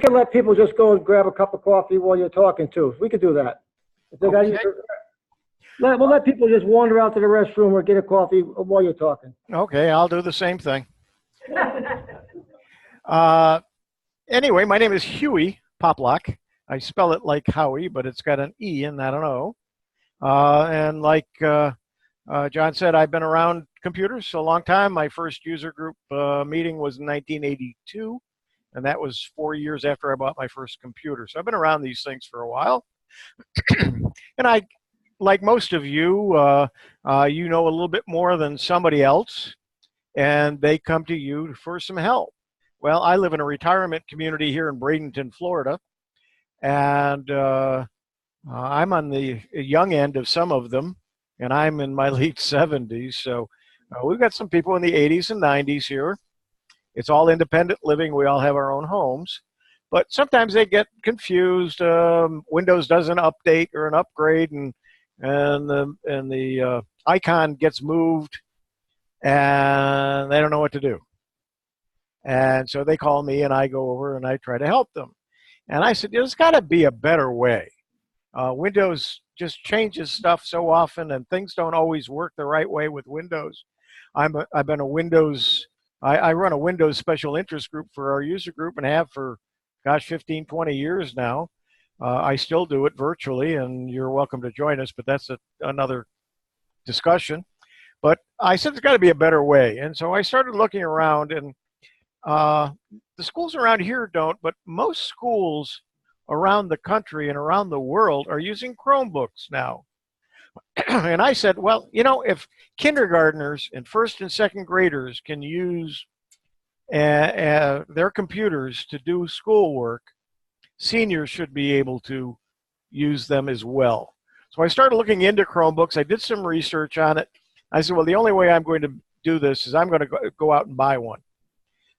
can let people just go and grab a cup of coffee while you're talking too. We could do that. If they got we'll let people just wander out to the restroom or get a coffee while you're talking. Okay, I'll do the same thing. Anyway, my name is Hewie Poplock. I spell it like Howie, but it's got an E and not an O. And like John said, I've been around computers a long time. My first user group meeting was in 1982, and that was 4 years after I bought my first computer. So I've been around these things for a while. And I, like most of you, you know a little bit more than somebody else, and they come to you for some help. Well, I live in a retirement community here in Bradenton, Florida, and I'm on the young end of some of them, and I'm in my late 70s. So we've got some people in the 80s and 90s here. It's all independent living. We all have our own homes. But sometimes they get confused. Windows doesn't update or an upgrade, and the icon gets moved, and they don't know what to do. And so they call me, and I go over and I try to help them. And I said, there's got to be a better way. Windows just changes stuff so often, and things don't always work the right way with Windows. I run a Windows special interest group for our user group and have for, gosh, 15, 20 years now. I still do it virtually, and you're welcome to join us, but that's another discussion. But I said there's got to be a better way. And so I started looking around, and the schools around here don't, but most schools around the country and around the world are using Chromebooks now. And I said, well, you know, if kindergartners and first and second graders can use their computers to do schoolwork, seniors should be able to use them as well. So I started looking into Chromebooks. I did some research on it. I said, well, the only way I'm going to do this is I'm going to go out and buy one.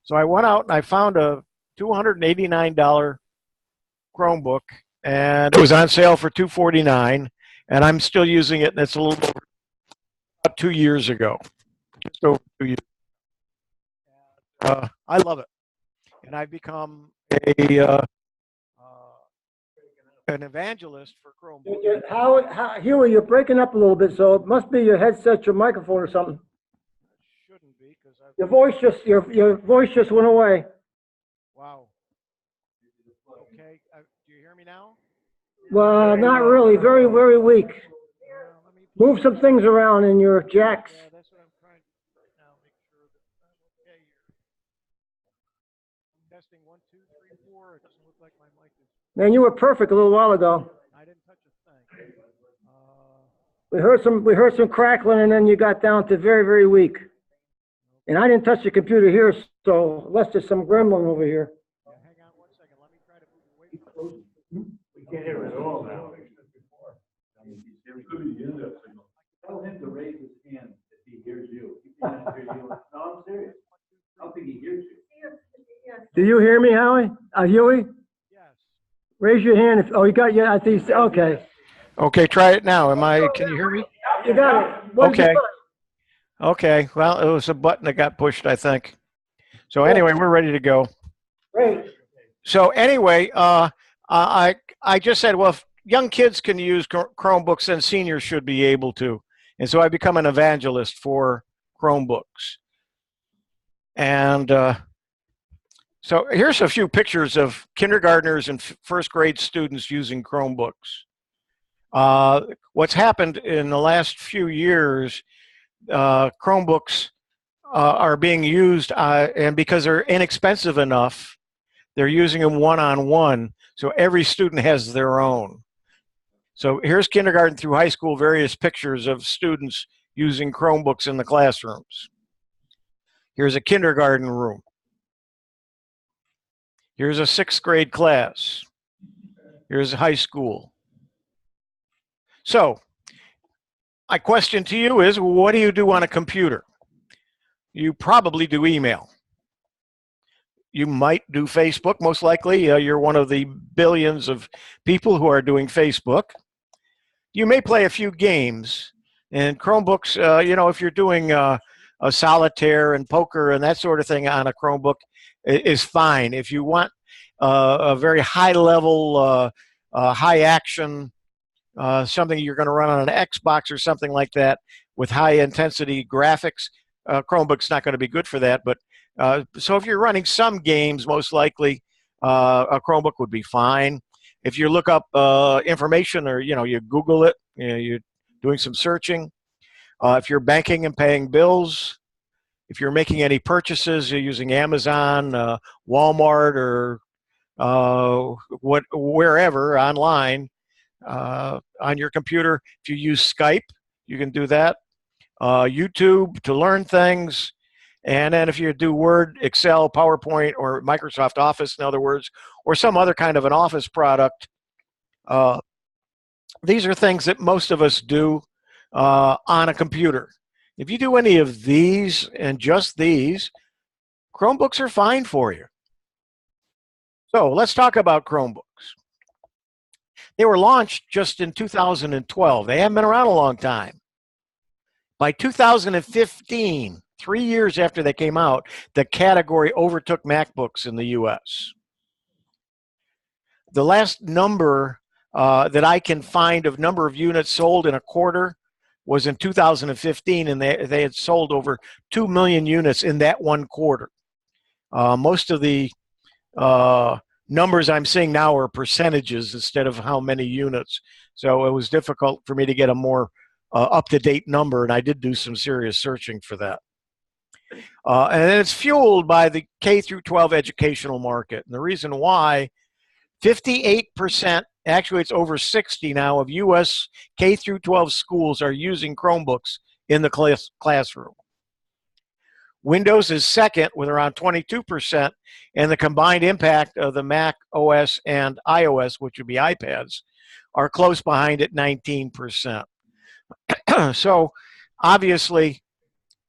So I went out and I found a $289 Chromebook, and it was on sale for $249, and I'm still using it, and it's a little over about 2 years ago. Just over 2 years. I love it, and I've become an evangelist for Chromebooks. Huey, you're breaking up a little bit, so it must be your headset, your microphone, or something. Shouldn't be, because your voice just went away. Wow. Okay, do you hear me now? Well, not really. Very, very weak. Move some things around in your jacks. Yeah, that's what I'm trying to do right now. Make sure that I'm okay here. Testing 1, 2, 3, 4. It doesn't look like my mic is. Man, you were perfect a little while ago. I didn't touch a thing. We heard some crackling, and then you got down to very, very weak. And I didn't touch the computer here, so unless there's some gremlin over here. Yeah, hang on 1 second. Let me try to move away from it. We can't hear it at all now. Tell him to raise his hand if he hears you. If he doesn't hear you. No, I'm serious. I don't think he hears you. Do you hear me, Howie? Huey? Yes. Raise your hand if. Oh, you got. Yeah, I think. Okay. Okay, try it now. Can you hear me? You got it. Okay. Okay. Well, it was a button that got pushed, I think. So anyway, we're ready to go. Great. So anyway, I just said, well, if young kids can use Chromebooks, then seniors should be able to. And so I become an evangelist for Chromebooks. And so here's a few pictures of kindergartners and first grade students using Chromebooks. What's happened in the last few years, Chromebooks are being used, and because they're inexpensive enough, they're using them one-on-one, so every student has their own. So here's kindergarten through high school, various pictures of students using Chromebooks in the classrooms. Here's a kindergarten room. Here's a 6th grade class. Here's high school. So my question to you is, what do you do on a computer? You probably do email. You might do Facebook, most likely. You're one of the billions of people who are doing Facebook. You may play a few games. And Chromebooks, you know, if you're doing a solitaire and poker and that sort of thing on a Chromebook, is fine. If you want, a very high level, high action, something you're going to run on an Xbox or something like that with high intensity graphics, Chromebook's not going to be good for that. But so if you're running some games, most likely a Chromebook would be fine. If you look up information, or you Google it, you're doing some searching. If you're banking and paying bills, if you're making any purchases, you're using Amazon, Walmart, or wherever online on your computer. If you use Skype, you can do that. YouTube to learn things. And then if you do Word, Excel, PowerPoint, or Microsoft Office, in other words, or some other kind of an office product, these are things that most of us do on a computer. If you do any of these and just these, Chromebooks are fine for you. So let's talk about Chromebooks. They were launched just in 2012. They haven't been around a long time. By 2015, 3 years after they came out, the category overtook MacBooks in the US. The last number that I can find of number of units sold in a quarter was in 2015, and they had sold over 2 million units in that one quarter. Most of the numbers I'm seeing now are percentages instead of how many units. So it was difficult for me to get a more up-to-date number, and I did do some serious searching for that. And it's fueled by the K through 12 educational market. And the reason why, 58%, actually it's over 60 now, of U.S. K through 12 schools are using Chromebooks in the classroom. Windows is second with around 22%, and the combined impact of the Mac OS and iOS, which would be iPads, are close behind at 19%. So obviously,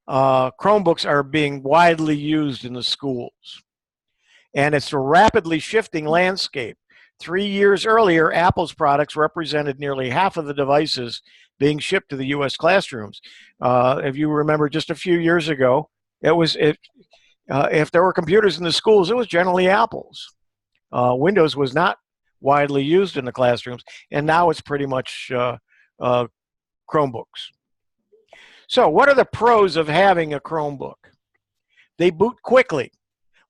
Chromebooks are being widely used in the schools. And it's a rapidly shifting landscape. 3 years earlier, Apple's products represented nearly half of the devices being shipped to the U.S. classrooms. If you remember, just a few years ago, if there were computers in the schools, it was generally Apple's. Windows was not widely used in the classrooms, and now it's pretty much Chromebooks. So what are the pros of having a Chromebook? They boot quickly.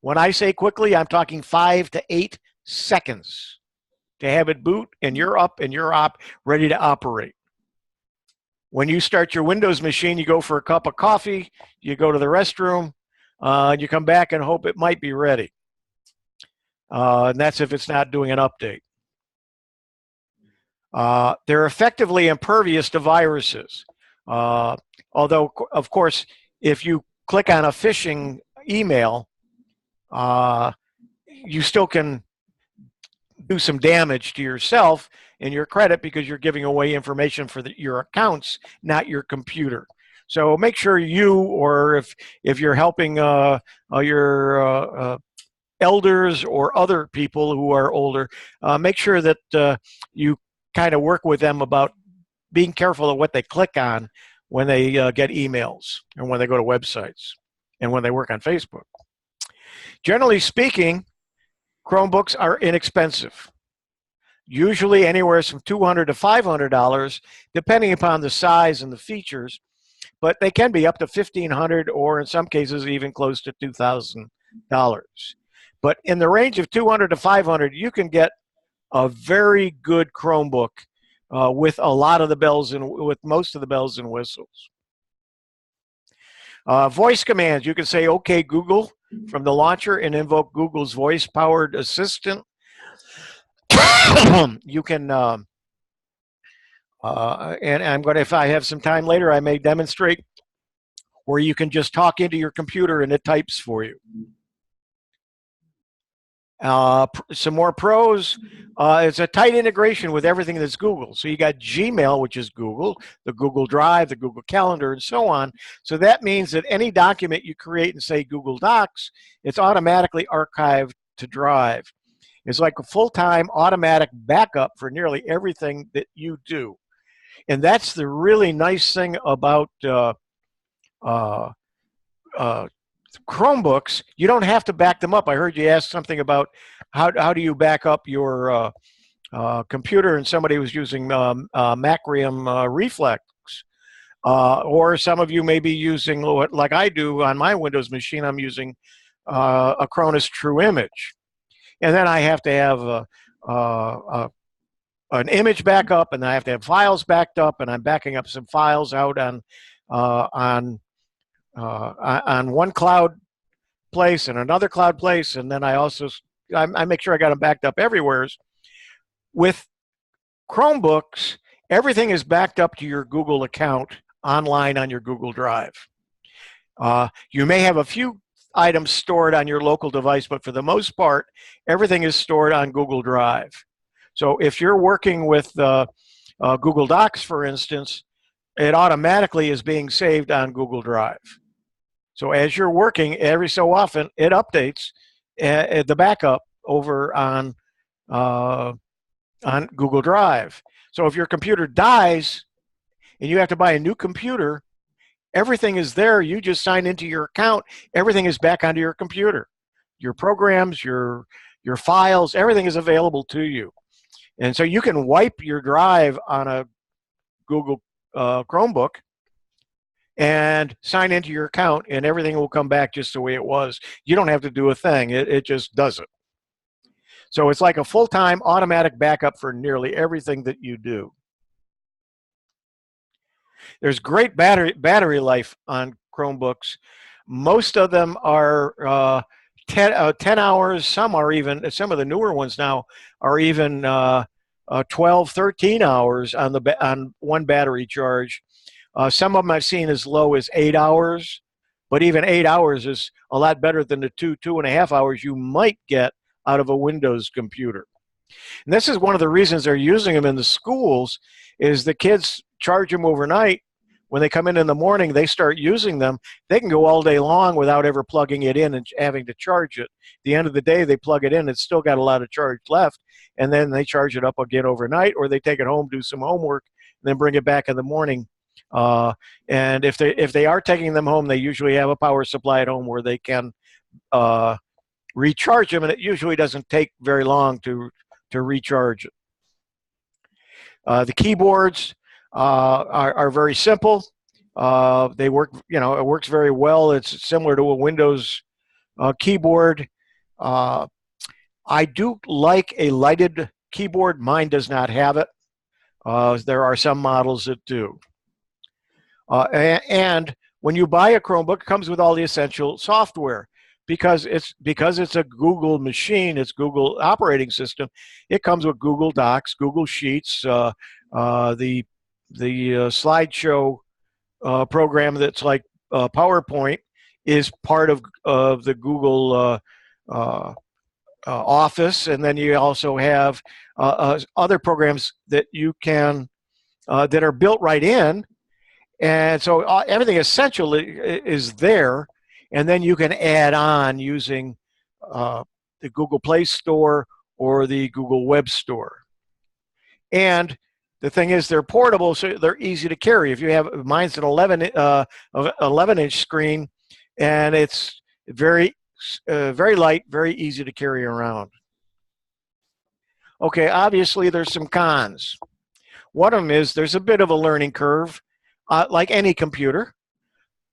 When I say quickly, I'm talking 5 to 8 seconds to have it boot, and you're up and you're ready to operate. When you start your Windows machine, you go for a cup of coffee, you go to the restroom, you come back and hope it might be ready. And that's if it's not doing an update. They're effectively impervious to viruses. Although, of course, if you click on a phishing email, you still can do some damage to yourself and your credit because you're giving away information for your accounts, not your computer. So make sure you, or if you're helping your elders or other people who are older, make sure that you kind of work with them about being careful of what they click on when they get emails and when they go to websites and when they work on Facebook. Generally speaking, Chromebooks are inexpensive, usually anywhere from $200 to $500, depending upon the size and the features, but they can be up to $1,500 or in some cases even close to $2,000. But in the range of $200 to $500, you can get a very good Chromebook with a lot of the bells and with most of the bells and whistles. Voice commands, you can say, "Okay, Google," from the launcher and invoke Google's voice-powered assistant. You can, and I'm going to, if I have some time later, I may demonstrate where you can just talk into your computer and it types for you. Some more pros. It's a tight integration with everything that's Google. So you got Gmail, which is Google, the Google Drive, the Google Calendar, and so on. So that means that any document you create in, say, Google Docs, it's automatically archived to Drive. It's like a full-time automatic backup for nearly everything that you do. And that's the really nice thing about Chromebooks, you don't have to back them up. I heard you ask something about how do you back up your computer, and somebody was using Macrium Reflex. Or some of you may be using, like I do on my Windows machine, I'm using a Acronis True Image. And then I have to have an image backup, and I have to have files backed up, and I'm backing up some files out on one cloud place and another cloud place, and then I make sure I got them backed up everywhere. With Chromebooks, everything is backed up to your Google account online on your Google Drive. You may have a few items stored on your local device, but for the most part, everything is stored on Google Drive. So if you're working with Google Docs, for instance, it automatically is being saved on Google Drive. So as you're working, every so often, it updates the backup over on Google Drive. So if your computer dies and you have to buy a new computer, everything is there. You just sign into your account. Everything is back onto your computer. Your programs, your files, everything is available to you. And so you can wipe your drive on a Google Chromebook and sign into your account, and everything will come back just the way it was. You don't have to do a thing. It just does it. So it's like a full-time automatic backup for nearly everything that you do. There's great battery life on Chromebooks. Most of them are 10 hours. Some of the newer ones now are even 12, 13 hours on one battery charge. Some of them I've seen as low as 8 hours, but even 8 hours is a lot better than the 2.5 hours you might get out of a Windows computer. And this is one of the reasons they're using them in the schools, is the kids charge them overnight. When they come in the morning, they start using them. They can go all day long without ever plugging it in and having to charge it. At the end of the day, they plug it in. It's still got a lot of charge left, and then they charge it up again overnight, or they take it home, do some homework, and then bring it back in the morning. And if they are taking them home, they usually have a power supply at home where they can recharge them, and it usually doesn't take very long to recharge it. The keyboards are very simple. They work, it works very well. It's similar to a Windows keyboard. I do like a lighted keyboard. Mine does not have it. There are some models that do. And when you buy a Chromebook, it comes with all the essential software. Because it's a Google machine, it's Google operating system. It comes with Google Docs, Google Sheets, the slideshow program that's like PowerPoint is part of the Google Office, and then you also have other programs that you can that are built right in, and so everything essential is there. And then you can add on using the Google Play Store or the Google Web Store. And the thing is, they're portable, so they're easy to carry. If you have, mine's an 11-inch screen, and it's very light, very easy to carry around. Okay, obviously there's some cons. One of them is there's a bit of a learning curve, like any computer.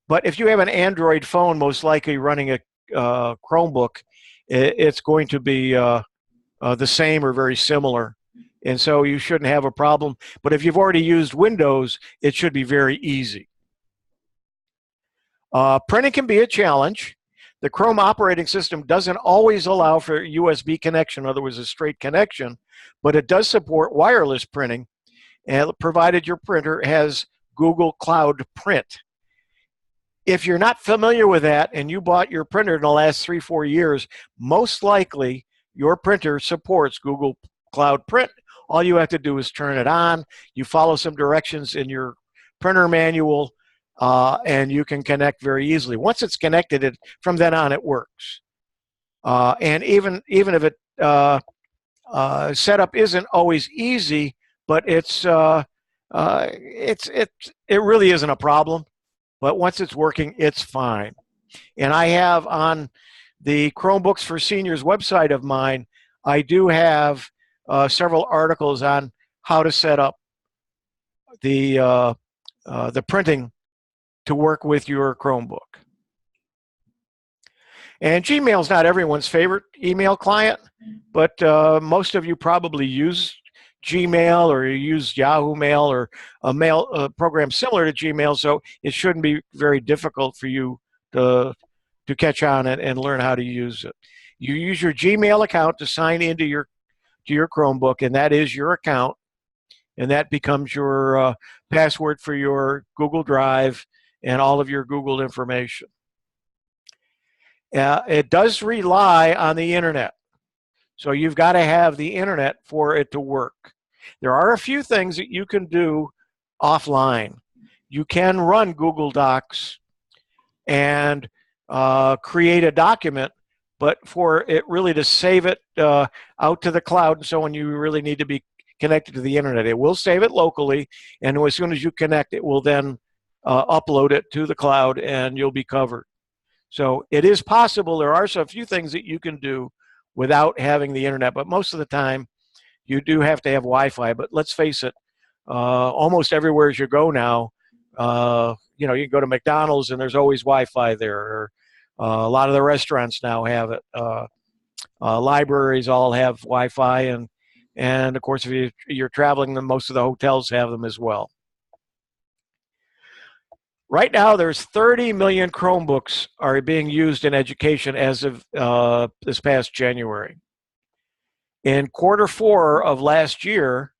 But if you have an Android phone, most likely running a Chromebook, it's going to be the same or very similar. And so you shouldn't have a problem. But if you've already used Windows, it should be very easy. Printing can be a challenge. The Chrome operating system doesn't always allow for USB connection, in other words, a straight connection, but it does support wireless printing, and provided your printer has Google Cloud Print. If you're not familiar with that and you bought your printer in the last 3-4 years, most likely your printer supports Google Cloud Print. All you have to do is turn it on. You follow some directions in your printer manual, and you can connect very easily. Once it's connected, from then on it works. And even if it setup isn't always easy, but it really isn't a problem. But once it's working, it's fine. And I have on the Chromebooks for Seniors website of mine, I do have several articles on how to set up the printing to work with your Chromebook. And Gmail is not everyone's favorite email client, but most of you probably use Gmail or you use Yahoo Mail or a program similar to Gmail, so it shouldn't be very difficult for you to catch on it and learn how to use it. You use your Gmail account to sign into your Chromebook, and that is your account, and that becomes your password for your Google Drive and all of your Google information. It does rely on the internet, so you've got to have the internet for it to work. There are a few things that you can do offline. You can run Google Docs and create a document, but for it really to save it out to the cloud and so on, you really need to be connected to the internet. It will save it locally, and as soon as you connect, it will then upload it to the cloud, and you'll be covered. So it is possible. There are a few things that you can do without having the internet, but most of the time you do have to have Wi-Fi. But let's face it, almost everywhere as you go now, you can go to McDonald's and there's always Wi-Fi there. Or, a lot of the restaurants now have it. Libraries all have Wi-Fi, and of course, if you're traveling, then most of the hotels have them as well. Right now, there's 30 million Chromebooks are being used in education as of this past January. In Q4 of last year,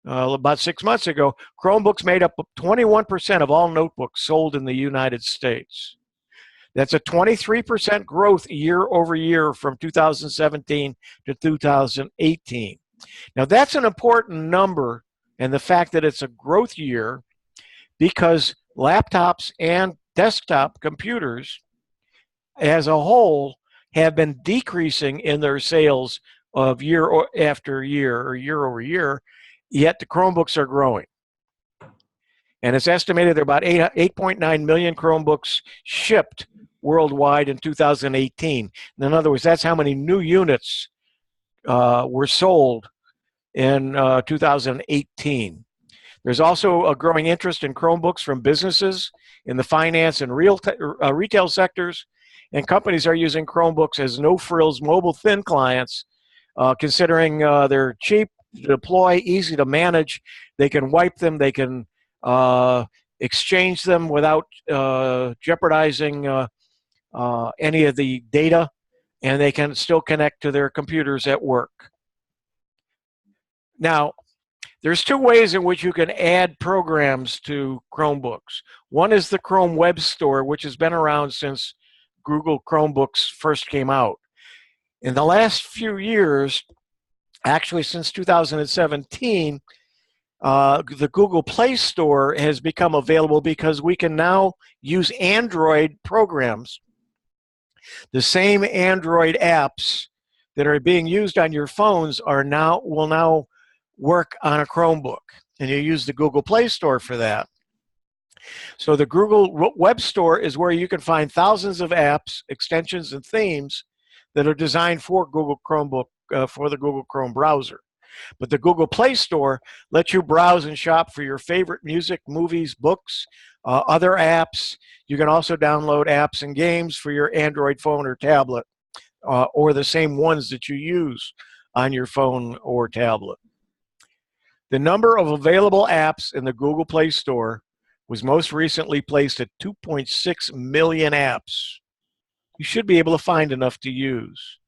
about 6 months ago, Chromebooks made up 21% of all notebooks sold in the United States. That's a 23% growth year over year from 2017 to 2018. Now, that's an important number, and the fact that it's a growth year, because laptops and desktop computers as a whole have been decreasing in their sales of year after year or year over year, yet the Chromebooks are growing. And it's estimated there are about 8.9 million Chromebooks shipped worldwide in 2018. In other words, that's how many new units were sold in 2018. There's also a growing interest in Chromebooks from businesses in the finance and retail sectors, and companies are using Chromebooks as no-frills mobile thin clients, considering they're cheap to deploy, easy to manage. They can wipe them, they can exchange them without jeopardizing any of the data, and they can still connect to their computers at work. Now, there's two ways in which you can add programs to Chromebooks. One is the Chrome Web Store, which has been around since Google Chromebooks first came out. In the last few years, actually since 2017, the Google Play Store has become available because we can now use Android programs. The same Android apps that are being used on your phones will now work on a Chromebook, and you use the Google Play Store for that. So the Google Web Store is where you can find thousands of apps, extensions, and themes that are designed for Google Chromebook, for the Google Chrome browser. But the Google Play Store lets you browse and shop for your favorite music, movies, books, other apps. You can also download apps and games for your Android phone or tablet, or the same ones that you use on your phone or tablet. The number of available apps in the Google Play Store was most recently placed at 2.6 million apps. You should be able to find enough to use.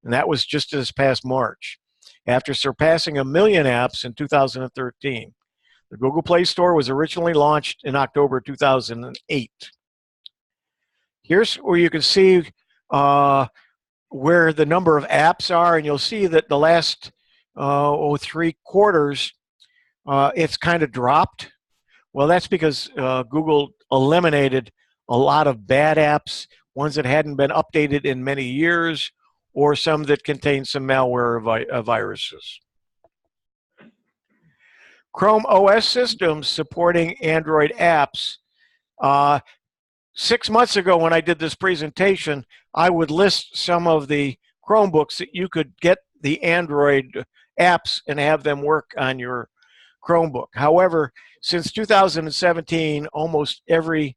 And that was just this past March. After surpassing 1 million apps in 2013, the Google Play Store was originally launched in October 2008. Here's where you can see where the number of apps are, and you'll see that the last 3 quarters, it's kind of dropped. Well, that's because Google eliminated a lot of bad apps, ones that hadn't been updated in many years, or some that contain some malware or viruses. Chrome OS systems supporting Android apps 6 months ago when I did this presentation, I would list some of the Chromebooks that you could get the Android apps and have them work on your Chromebook. However, since 2017, almost every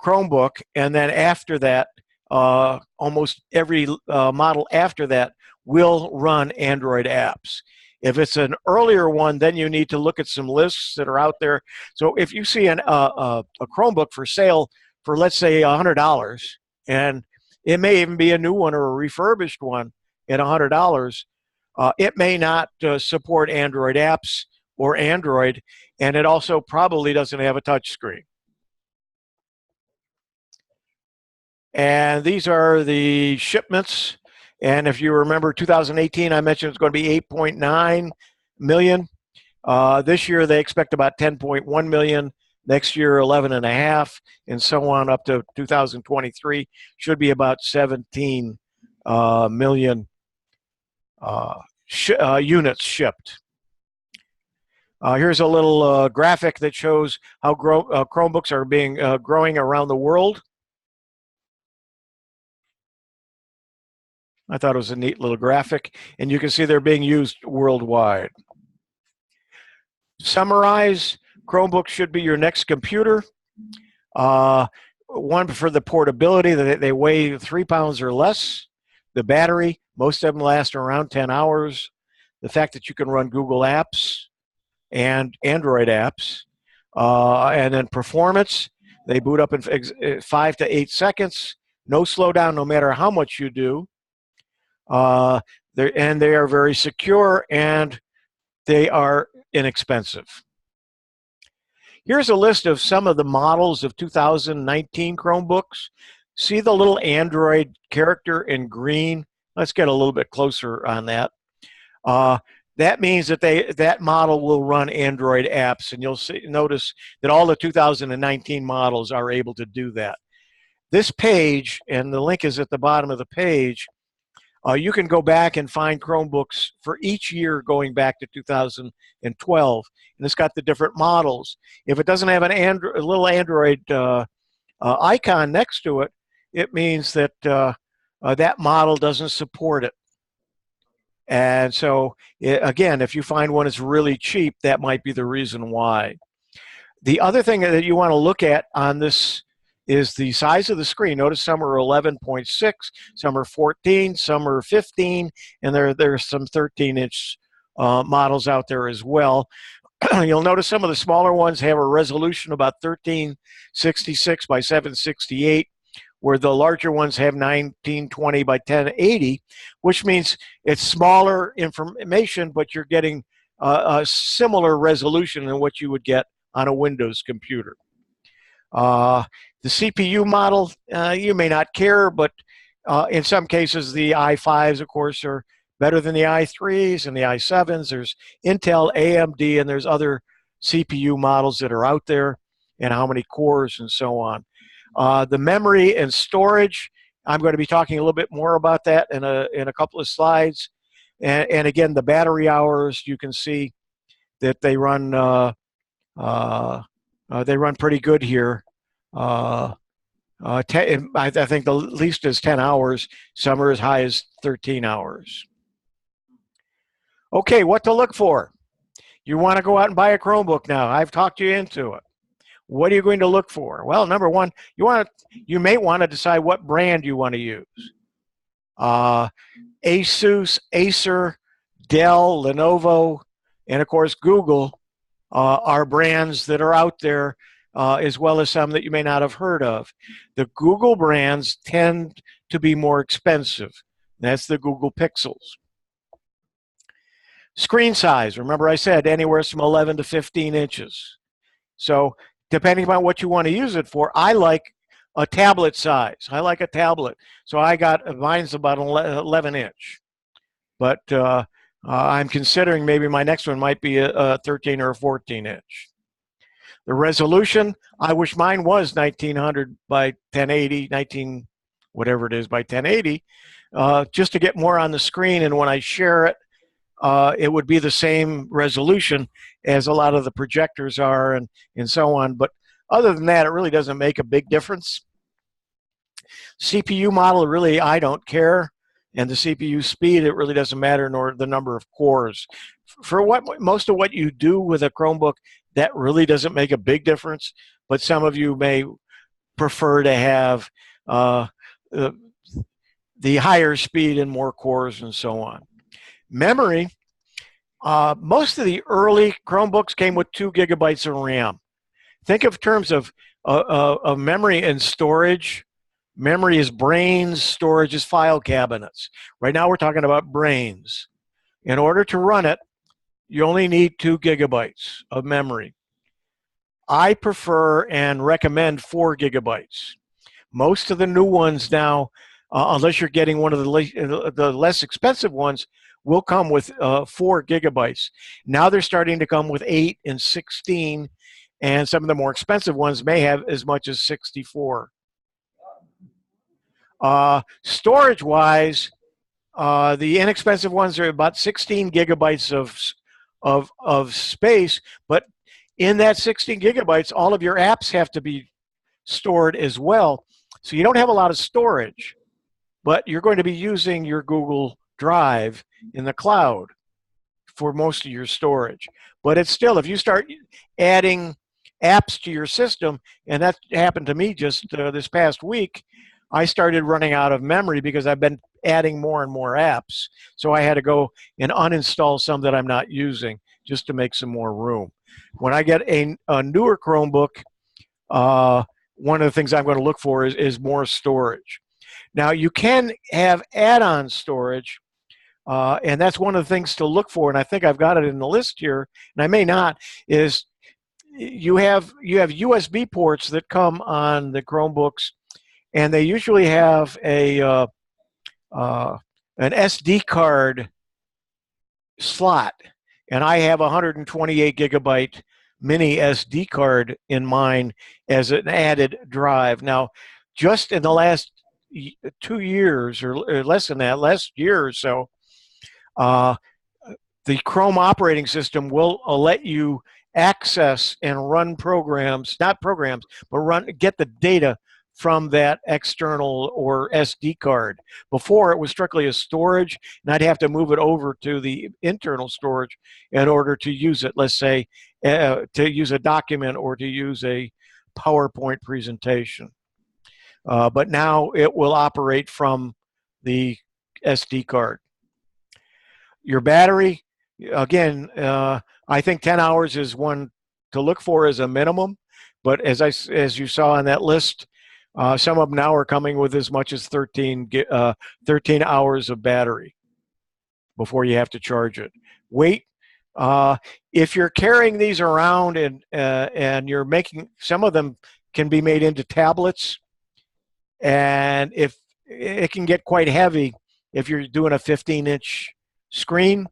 Chromebook, and then after that, almost every model after that will run Android apps. If it's an earlier one, then you need to look at some lists that are out there. So if you see a Chromebook for sale for, let's say, $100, and it may even be a new one or a refurbished one at $100, it may not support Android apps or Android, and it also probably doesn't have a touch screen. And these are the shipments. And if you remember 2018, I mentioned it's going to be 8.9 million. This year they expect about 10.1 million. Next year 11.5, and so on up to 2023 should be about 17 million units shipped. Here's a little graphic that shows how Chromebooks are being growing around the world. I thought it was a neat little graphic, and you can see they're being used worldwide. Summarize, Chromebook should be your next computer. One for the portability, they weigh 3 pounds or less. The battery, most of them last around 10 hours. The fact that you can run Google apps and Android apps. And then performance, they boot up in 5 to 8 seconds. No slowdown no matter how much you do. They are very secure, and they are inexpensive. Here's a list of some of the models of 2019 Chromebooks. See the little Android character in green? Let's get a little bit closer on that. That means that that model will run Android apps, and you'll notice that all the 2019 models are able to do that. This page, and the link is at the bottom of the page, you can go back and find Chromebooks for each year going back to 2012, and it's got the different models. If it doesn't have a little Android icon next to it, it means that that model doesn't support it. And so, again, if you find one that's really cheap, that might be the reason why. The other thing that you want to look at on this is the size of the screen. Notice some are 11.6, some are 14, some are 15, and there's some 13-inch models out there as well. You'll notice some of the smaller ones have a resolution about 1366 by 768, where the larger ones have 1920 by 1080, which means it's smaller information, but you're getting a similar resolution than what you would get on a Windows computer. The CPU model, you may not care, but in some cases the i5s, of course, are better than the i3s and the i7s. There's Intel, AMD, and there's other CPU models that are out there, and how many cores and so on. The memory and storage, I'm going to be talking a little bit more about that in a couple of slides. And again, the battery hours, you can see that they run pretty good here. I think the least is 10 hours. Some are as high as 13 hours. Okay, what to look for? You want to go out and buy a Chromebook now. I've talked you into it. What are you going to look for? Well, number one, you may want to decide what brand you want to use. Asus, Acer, Dell, Lenovo, and of course Google are brands that are out there, as well as some that you may not have heard of. The Google brands tend to be more expensive. That's the Google Pixels. Screen size, remember I said anywhere from 11 to 15 inches. So depending on what you want to use it for, I like a tablet size. I like a tablet. So mine's about 11 inch. But I'm considering maybe my next one might be a 13 or a 14 inch. The resolution, I wish mine was 1900 by 1080, whatever it is by 1080, just to get more on the screen. And when I share it, it would be the same resolution as a lot of the projectors are and so on. But Other than that, it really doesn't make a big difference. CPU model, really, I don't care. And the CPU speed, it really doesn't matter, nor the number of cores. For what most of what you do with a Chromebook, that really doesn't make a big difference. But some of you may prefer to have the higher speed and more cores and so on. Memory, most of the early Chromebooks came with 2 gigabytes of RAM. Think of terms of memory and storage. Memory is brains, storage is file cabinets. Right now we're talking about brains. In order to run it, you only need 2 gigabytes of memory. I prefer and recommend 4 gigabytes. Most of the new ones now, unless you're getting one of the less expensive ones, will come with 4 gigabytes. Now they're starting to come with 8 and 16, and some of the more expensive ones may have as much as 64. Storage-wise, the inexpensive ones are about 16 gigabytes of space, but in that 16 gigabytes, all of your apps have to be stored as well. So you don't have a lot of storage, but you're going to be using your Google Drive in the cloud for most of your storage. But it's still, if you start adding apps to your system, and that happened to me just this past week, I started running out of memory because I've been adding more and more apps. So I had to go and uninstall some that I'm not using just to make some more room. When I get a newer Chromebook, one of the things I'm going to look for is more storage. Now, you can have add-on storage, and that's one of the things to look for, and I think I've got it in the list here, and I may not, is you have USB ports that come on the Chromebooks, and they usually have an SD card slot, and I have a 128 gigabyte mini SD card in mine as an added drive. Now, just in the last 2 years, or less than that, last year or so, the Chrome operating system will let you access and run programs, not programs, but get the data from that external or SD card. Before, it was strictly a storage, and I'd have to move it over to the internal storage in order to use it, let's say, to use a document or to use a PowerPoint presentation. But now it will operate from the SD card. Your battery, again, I think 10 hours is one to look for as a minimum, but as you saw on that list, some of them now are coming with as much as 13 hours of battery before you have to charge it. Weight, if you're carrying these around and you're making, some of them can be made into tablets, and if it can get quite heavy if you're doing a 15-inch screen,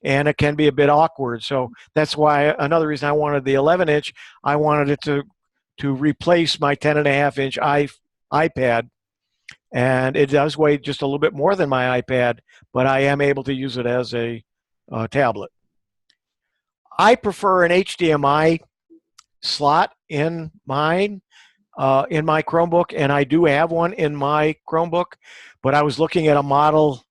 and it can be a bit awkward. So that's why another reason I wanted the 11-inch, I wanted it to replace my 10.5-inch iPad, and it does weigh just a little bit more than my iPad, but I am able to use it as a tablet. I prefer an HDMI slot in my Chromebook, and I do have one in my Chromebook, but I was looking at a model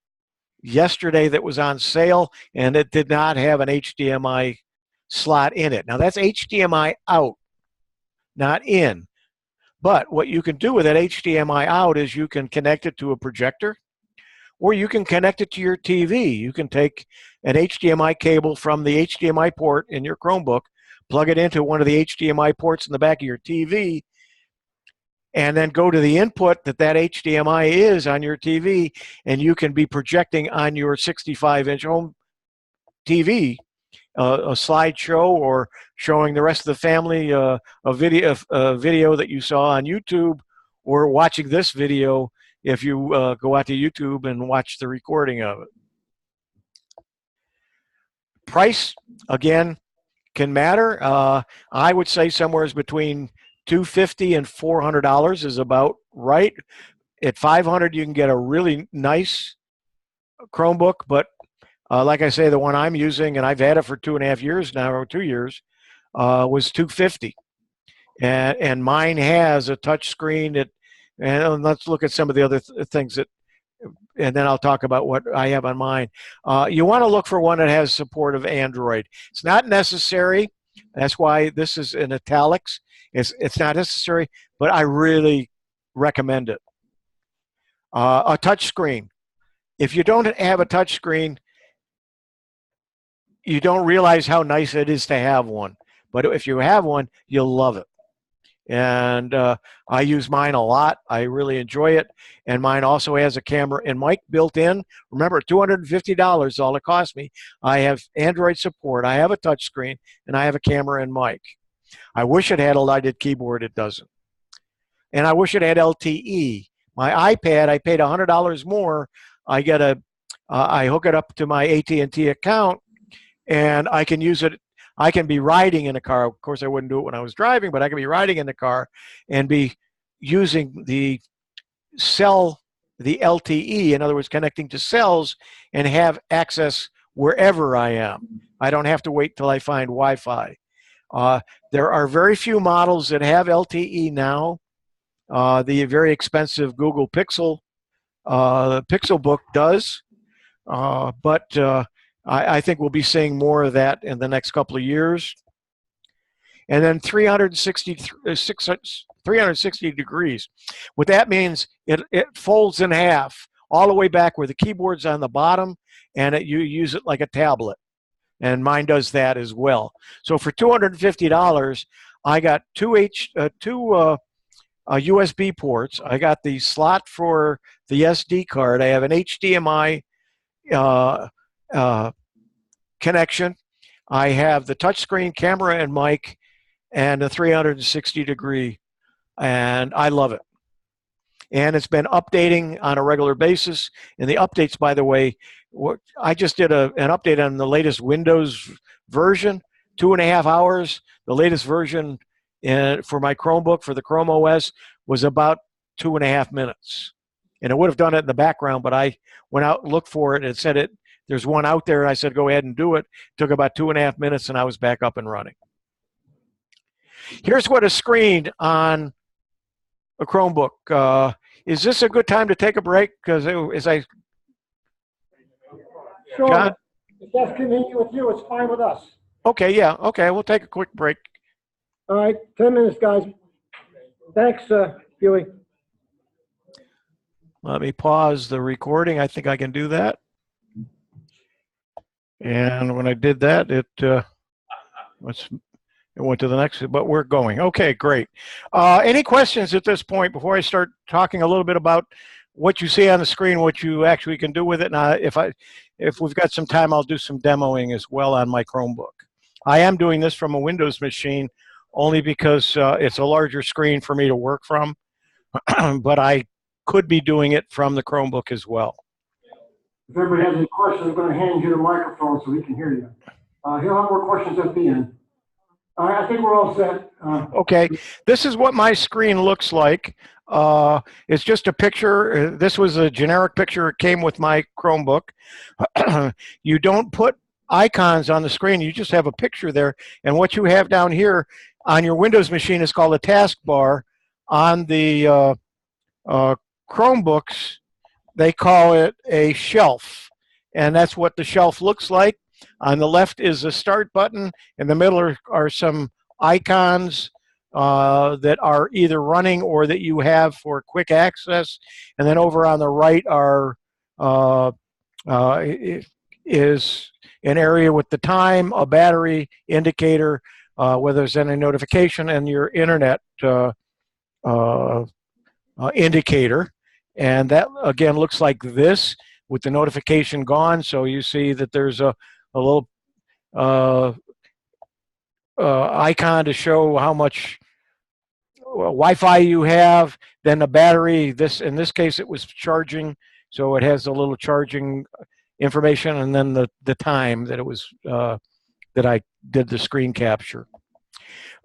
yesterday that was on sale, and it did not have an HDMI slot in it. Now, that's HDMI out, not in. But what you can do with that HDMI out is you can connect it to a projector, or you can connect it to your TV. You can take an HDMI cable from the HDMI port in your Chromebook, plug it into one of the HDMI ports in the back of your TV, and then go to the input that HDMI is on your TV, and you can be projecting on your 65-inch home TV a slideshow, or showing the rest of the family a video that you saw on YouTube, or watching this video if you go out to YouTube and watch the recording of it. Price, again, can matter. I would say somewhere between $250 and $400 is about right. At $500, you can get a really nice Chromebook, but like I say, the one I'm using, and I've had it for 2.5 years now, or 2 years, was $250. and mine has a touch screen that, and let's look at some of the other things that, and then I'll talk about what I have on mine. You want to look for one that has support of Android. It's not necessary. That's why this is in italics. It's not necessary, but I really recommend it. A touch screen. If you don't have a touch screen, you don't realize how nice it is to have one. But if you have one, you'll love it. And I use mine a lot. I really enjoy it. And mine also has a camera and mic built in. Remember, $250 is all it cost me. I have Android support. I have a touch screen, and I have a camera and mic. I wish it had a lighted keyboard. It doesn't. And I wish it had LTE. My iPad, I paid $100 more. I get I hook it up to my AT&T account, and I can use it. I can be riding in a car. Of course, I wouldn't do it when I was driving, but I can be riding in the car and be using the cell, the LTE, in other words, connecting to cells, and have access wherever I am. I don't have to wait till I find Wi-Fi. There are very few models that have LTE now. The very expensive Google Pixel, Pixelbook does, but I think we'll be seeing more of that in the next couple of years. And then 360 degrees. What that means, it folds in half all the way back where the keyboard's on the bottom, and you use it like a tablet. And mine does that as well. So for $250, I got two USB ports. I got the slot for the SD card. I have an HDMI connection. I have the touchscreen camera and mic and a 360 degree, and I love it. And it's been updating on a regular basis. And the updates, by the way, I just did an update on the latest Windows version, 2.5 hours. The latest version for my Chromebook, for the Chrome OS, was about 2.5 minutes. And I would have done it in the background, but I went out and looked for it, and it said there's one out there, and I said, go ahead and do it. It took about 2.5 minutes, and I was back up and running. Here's what a screen on a Chromebook. Is this a good time to take a break? Because Sure. John? If that's convenient with you, it's fine with us. Okay, yeah, okay, we'll take a quick break. All right, 10 minutes, guys. Thanks, Hewie. Let me pause the recording. I think I can do that. And when I did that, it went to the next, but we're going. Okay, great. Any questions at this point before I start talking a little bit about what you see on the screen, what you actually can do with it? And if we've got some time, I'll do some demoing as well on my Chromebook. I am doing this from a Windows machine only because it's a larger screen for me to work from, but I could be doing it from the Chromebook as well. If everybody has any questions, I'm going to hand you the microphone so we can hear you. He'll have more questions at the end. All right, I think we're all set. Okay, this is what my screen looks like. It's just a picture. This was a generic picture. It came with my Chromebook. You don't put icons on the screen. You just have a picture there. And what you have down here on your Windows machine is called a taskbar. On the Chromebooks, they call it a shelf. And that's what the shelf looks like. On the left is a start button. In the middle are some icons that are either running or that you have for quick access. And then over on the right is an area with the time, a battery indicator, whether there's any notification, and your internet indicator. And that, again, looks like this with the notification gone. So you see that there's a little icon to show how much Wi-Fi you have. Then the battery, in this case, it was charging. So it has a little charging information, and then the time that it was that I did the screen capture.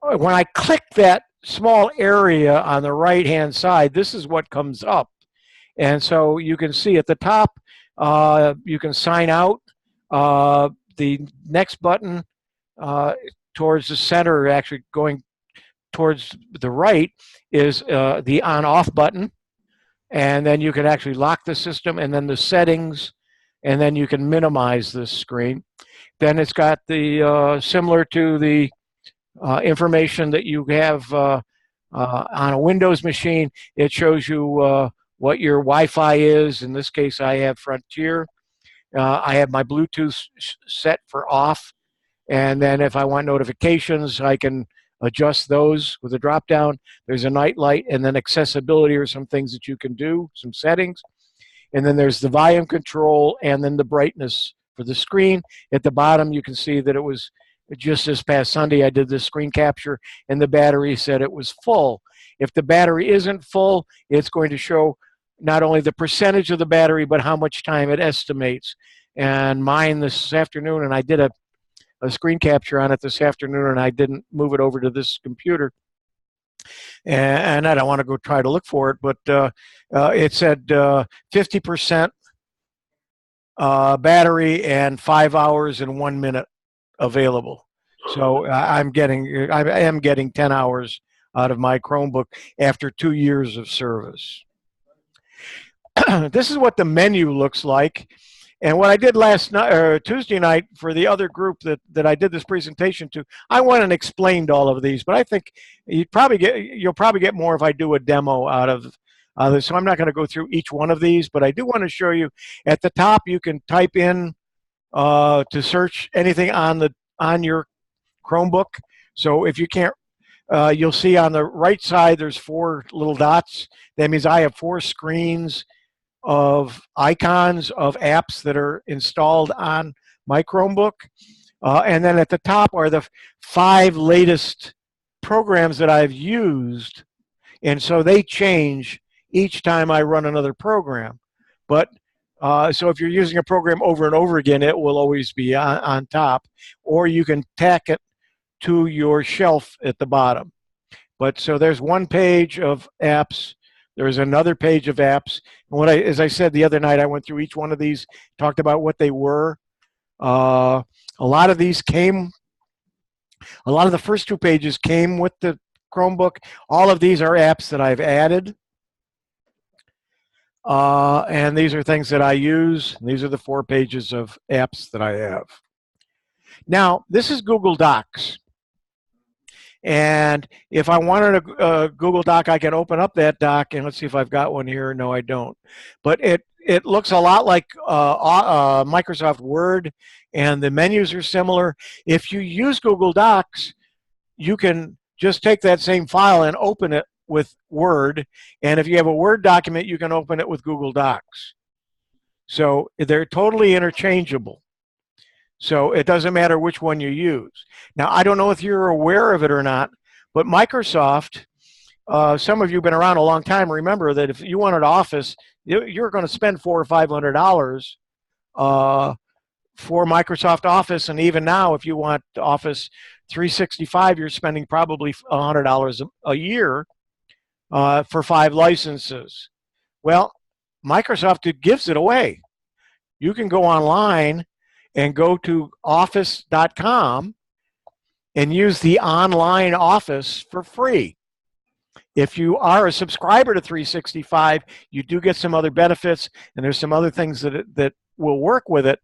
When I click that small area on the right-hand side, this is what comes up. And so you can see at the top, you can sign out. The next button towards the center, actually going towards the right is the on-off button, and then you can actually lock the system, and then the settings, and then you can minimize this screen. Then it's got the similar to the information that you have on a Windows machine. It shows you what your Wi-Fi is. In this case, I have Frontier. I have my Bluetooth set for off, and then if I want notifications, I can adjust those with a drop down. There's a night light, and then accessibility or some things that you can do, some settings. And then there's the volume control, and then the brightness for the screen. At the bottom, you can see that it was just this past Sunday, I did this screen capture, and the battery said it was full. If the battery isn't full, it's going to show not only the percentage of the battery, but how much time it estimates. And mine this afternoon, and I did a screen capture on it this afternoon, and I didn't move it over to this computer. And I don't want to go try to look for it, but it said 50% battery and 5 hours and 1 minute available. So I am getting 10 hours out of my Chromebook after 2 years of service. This is what the menu looks like. And what I did last night, or Tuesday night, for the other group that I did this presentation to, I went and explained all of these. But I think you'll probably get more if I do a demo out of this. So I'm not going to go through each one of these, but I do want to show you at the top. You can type in to search anything on your Chromebook. So if you can't, you'll see on the right side there's 4 little dots. That means I have 4 screens of icons of apps that are installed on my Chromebook. And then at the top are the 5 latest programs that I've used. And so they change each time I run another program. But so if you're using a program over and over again, it will always be on top. Or you can tack it to your shelf at the bottom. But so there's one page of apps. There's another page of apps. And as I said the other night, I went through each one of these, talked about what they were. A lot of these a lot of the first 2 pages came with the Chromebook. All of these are apps that I've added. And these are things that I use. These are the 4 pages of apps that I have. Now, this is Google Docs. And if I wanted a Google Doc, I can open up that doc, and let's see if I've got one here. No, I don't. But it looks a lot like Microsoft Word, and the menus are similar. If you use Google Docs, you can just take that same file and open it with Word. And if you have a Word document, you can open it with Google Docs. So they're totally interchangeable. So it doesn't matter which one you use. Now, I don't know if you're aware of it or not, but Microsoft, some of you have been around a long time, remember that if you wanted Office, you're going to spend $400 or $500 for Microsoft Office. And even now, if you want Office 365, you're spending probably $100 a year for 5 licenses. Well, Microsoft gives it away. You can go online and go to office.com and use the online Office for free. If you are a subscriber to 365, you do get some other benefits, and there's some other things that will work with it.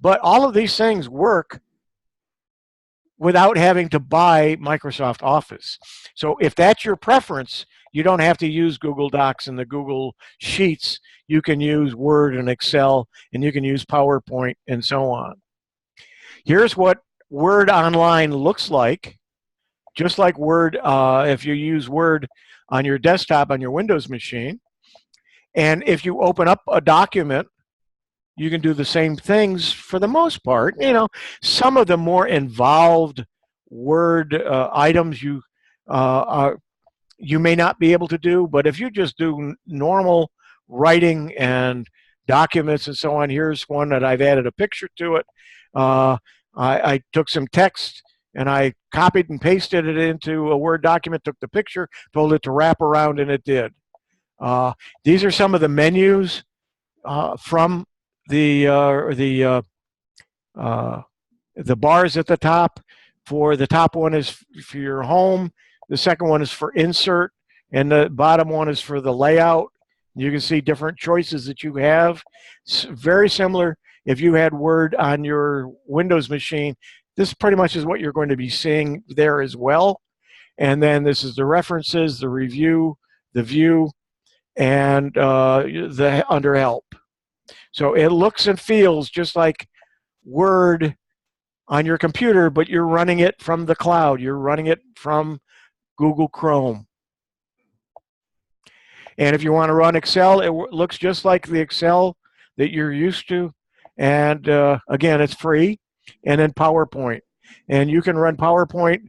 But all of these things work without having to buy Microsoft Office. So if that's your preference, you don't have to use Google Docs and the Google Sheets. You can use Word and Excel, and you can use PowerPoint and so on. Here's what Word Online looks like. Just like Word, if you use Word on your desktop on your Windows machine. And if you open up a document, you can do the same things for the most part. You know, some of the more involved Word items you may not be able to do, but if you just do normal writing and documents and so on, here's one that I've added a picture to it. I took some text and I copied and pasted it into a Word document, took the picture, told it to wrap around, and it did. These are some of the menus from the bars at the top. For the top one is for your home. The second one is for insert, and the bottom one is for the layout. You can see different choices that you have. It's very similar. If you had Word on your Windows machine, this pretty much is what you're going to be seeing there as well. And then this is the references, the review, the view, and the under help. So it looks and feels just like Word on your computer, but you're running it from the cloud. You're running it from Google Chrome. And if you want to run Excel, it looks just like the Excel that you're used to. And again, it's free. And then PowerPoint. And you can run PowerPoint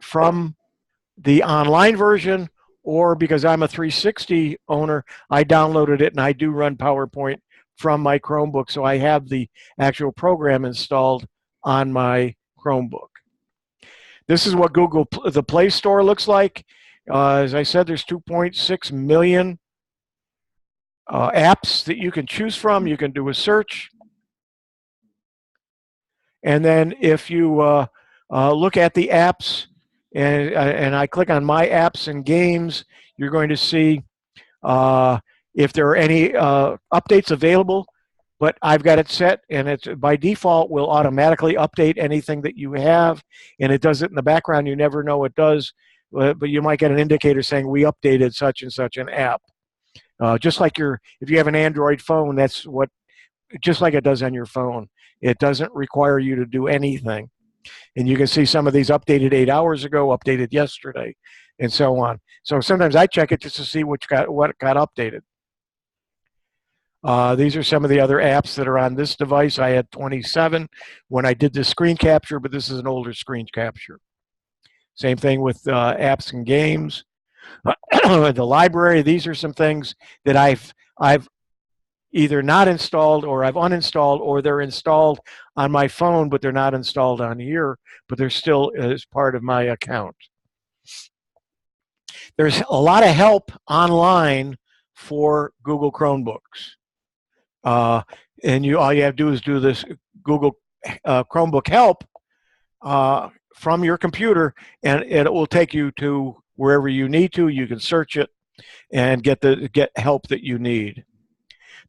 from the online version, or because I'm a 360 owner, I downloaded it and I do run PowerPoint from my Chromebook. So I have the actual program installed on my Chromebook. This is what the Play Store looks like. As I said, there's 2.6 million apps that you can choose from. You can do a search. And then if you look at the apps, and I click on My Apps and Games, you're going to see if there are any updates available. But I've got it set, and it's by default will automatically update anything that you have, and it does it in the background. You never know it does, but you might get an indicator saying we updated such and such an app. Just like if you have an Android phone, that's what, just like it does on your phone. It doesn't require you to do anything. And you can see some of these updated 8 hours ago, updated yesterday, and so on. So sometimes I check it just to see what got updated. These are some of the other apps that are on this device. I had 27 when I did the screen capture, but this is an older screen capture. Same thing with apps and games. The library, these are some things that I've either not installed or I've uninstalled, or they're installed on my phone, but they're not installed on here, but they're still as part of my account. There's a lot of help online for Google Chromebooks. And all you have to do is do this Google Chromebook help from your computer, and it will take you to wherever you need to. You can search it and get help that you need.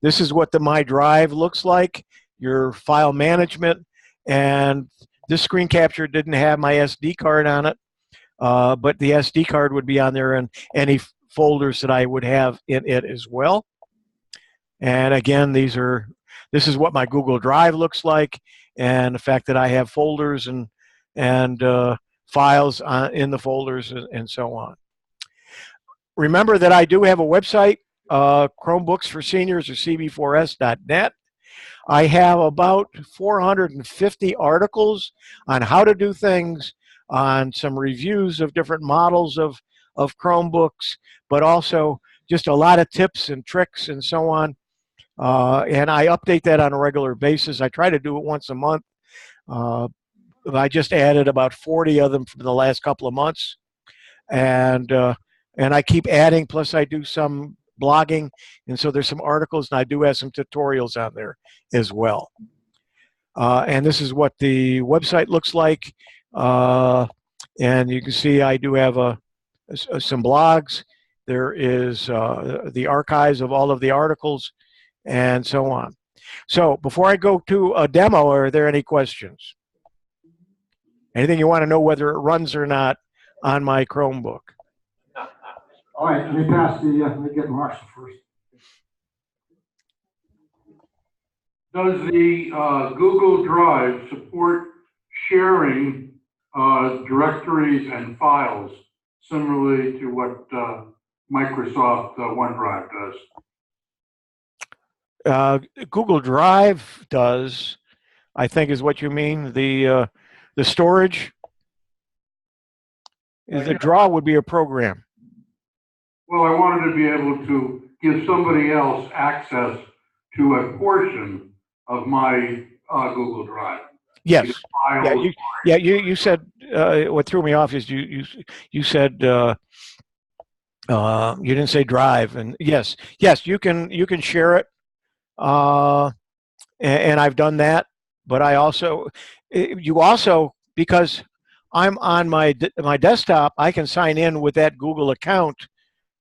This is what the My Drive looks like, your file management, and this screen capture didn't have my SD card on it, but the SD card would be on there and any folders that I would have in it as well. And again, this is what my Google Drive looks like, and the fact that I have folders and files in the folders and so on. Remember that I do have a website, Chromebooks for Seniors, or cb4s.net. I have about 450 articles on how to do things, on some reviews of different models of Chromebooks, but also just a lot of tips and tricks and so on. And I update that on a regular basis. I try to do it once a month. I just added about 40 of them for the last couple of months. And I keep adding, plus I do some blogging, and so there's some articles, and I do have some tutorials on there as well. And this is what the website looks like. And you can see I do have some blogs. There is the archives of all of the articles and so on. So before I go to a demo, are there any questions? Anything you want to know whether it runs or not on my Chromebook? All right, let me get Marshall first. Does the Google Drive support sharing directories and files similarly to what Microsoft OneDrive does? Google Drive does, I think is what you mean. The storage, the draw would be a program. Well, I wanted to be able to give somebody else access to a portion of my Google Drive. Yes. You said what threw me off is you said you didn't say drive, and yes you can share it, and I've done that. But you also, because I'm on my desktop, I can sign in with that Google account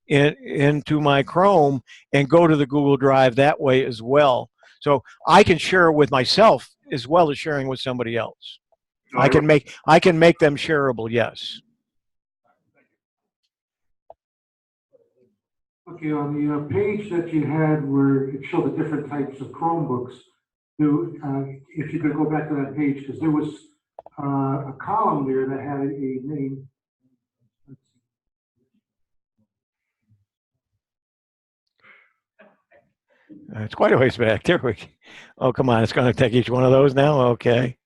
into my Chrome and go to the Google Drive that way as well. So I can share with myself as well as sharing with somebody else. I can make them shareable, yes. Okay, on the page that you had where it showed the different types of Chromebooks, if you could go back to that page, because there was a column there that had a name. It's quite a ways back. There we go. Oh, come on. It's going to take each one of those now? Okay.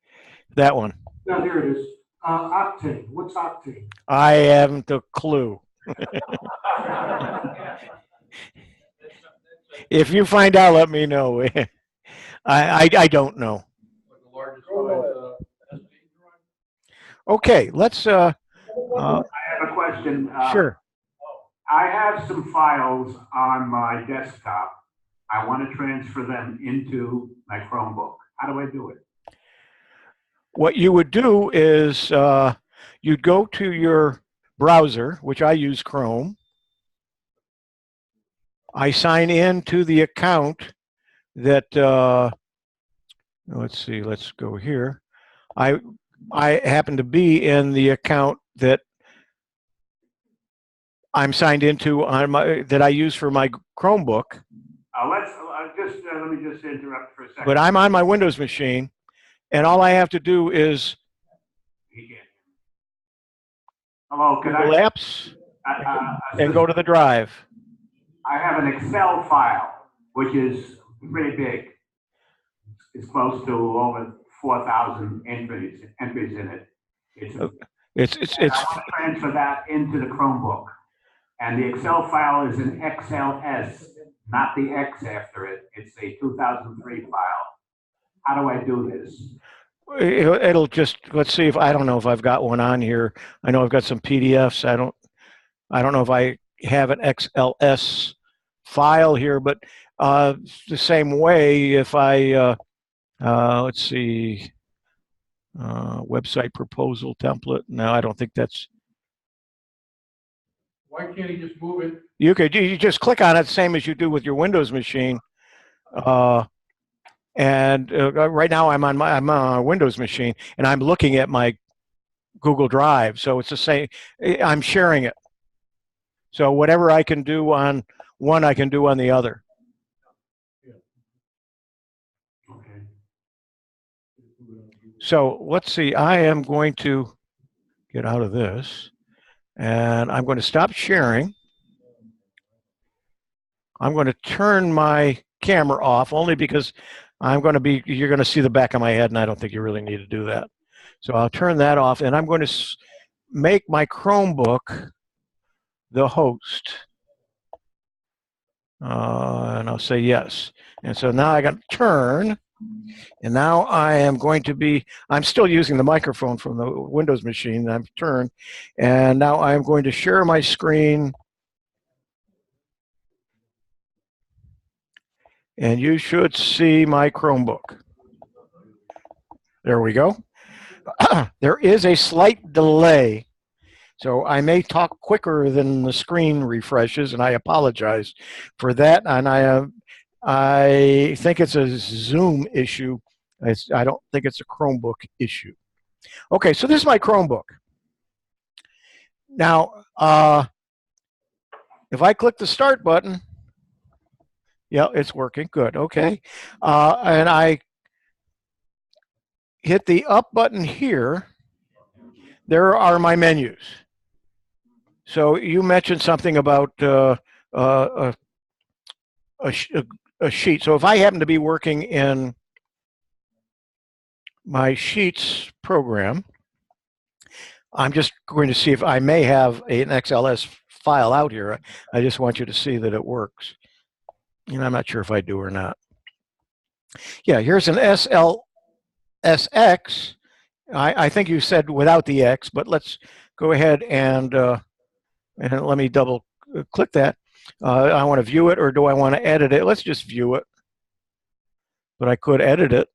That one. No, there it is. Octane. What's Octane? I haven't a clue. If you find out, let me know. I don't know. Okay, let's. I have a question. Sure. I have some files on my desktop. I want to transfer them into my Chromebook. How do I do it? What you would do is you'd go to your browser, which I use Chrome. I sign in to the account that, let's see, let's go here. I happen to be in the account that I'm signed into on that I use for my Chromebook. Let me just interrupt for a second. But I'm on my Windows machine, and all I have to do is Hello, can Google Apps and go to the drive. I have an Excel file, which is pretty big. It's close to over 4,000 entries in it. I want to transfer that into the Chromebook. And the Excel file is an XLS, not the X after it. It's a 2003 file. How do I do this? It'll just, let's see if, I don't know if I've got one on here. I know I've got some PDFs. I don't know if I have an XLS file here, but the same way, if I, let's see, website proposal template. No, I don't think that's. Why can't he just move it? You just click on it, same as you do with your Windows machine. And right now I'm on a Windows machine, and I'm looking at my Google Drive. So it's the same. I'm sharing it. So whatever I can do on one, I can do on the other. Okay. So let's see. I am going to get out of this, and I'm going to stop sharing. I'm going to turn my camera off only because you're going to see the back of my head, and I don't think you really need to do that. So I'll turn that off, and I'm going to make my Chromebook the host. And I'll say yes. And so now I got to turn, and now I am going to be, I'm still using the microphone from the Windows machine. I'm turned, and now I'm going to share my screen. And you should see my Chromebook. There we go. There is a slight delay, so I may talk quicker than the screen refreshes, and I apologize for that. And I think it's a Zoom issue. I don't think it's a Chromebook issue. Okay, so this is my Chromebook. Now, if I click the Start button, yeah, it's working. Good. Okay. And I hit the up button here. There are my menus. So you mentioned something about a sheet. So if I happen to be working in my Sheets program, I'm just going to see if I may have an XLS file out here. I just want you to see that it works. And I'm not sure if I do or not. Yeah, here's an SLSX. I think you said without the X, but let's go ahead and let me double click that. I want to view it, or do I want to edit it? Let's just view it. But I could edit it.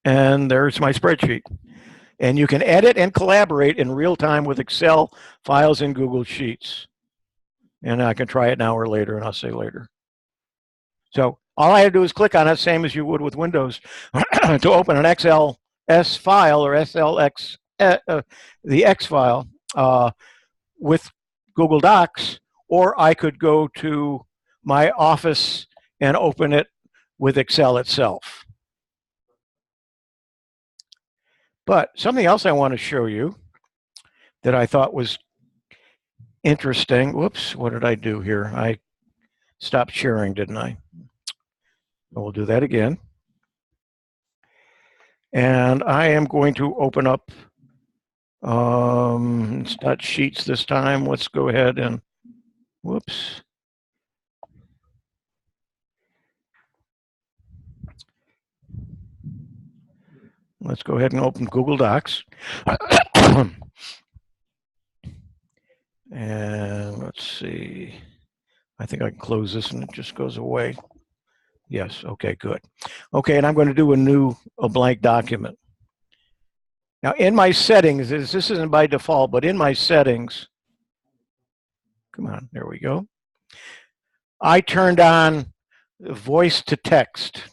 And there's my spreadsheet. And you can edit and collaborate in real time with Excel files in Google Sheets. And I can try it now or later, and I'll say later. So all I have to do is click on it, same as you would with Windows, to open an XLS file or SLX, the X file with Google Docs, or I could go to my Office and open it with Excel itself. But something else I want to show you that I thought was interesting. Whoops, what did I do here? I stopped sharing, didn't I? We'll do that again. And I am going to open up, it's not Sheets this time. Let's go ahead and, whoops. Let's go ahead and open Google Docs. And let's see. I think I can close this and it just goes away. Yes, okay, good. Okay, and I'm going to do a blank document. Now in my settings, this isn't by default, but in my settings, come on, there we go. I turned on voice to text.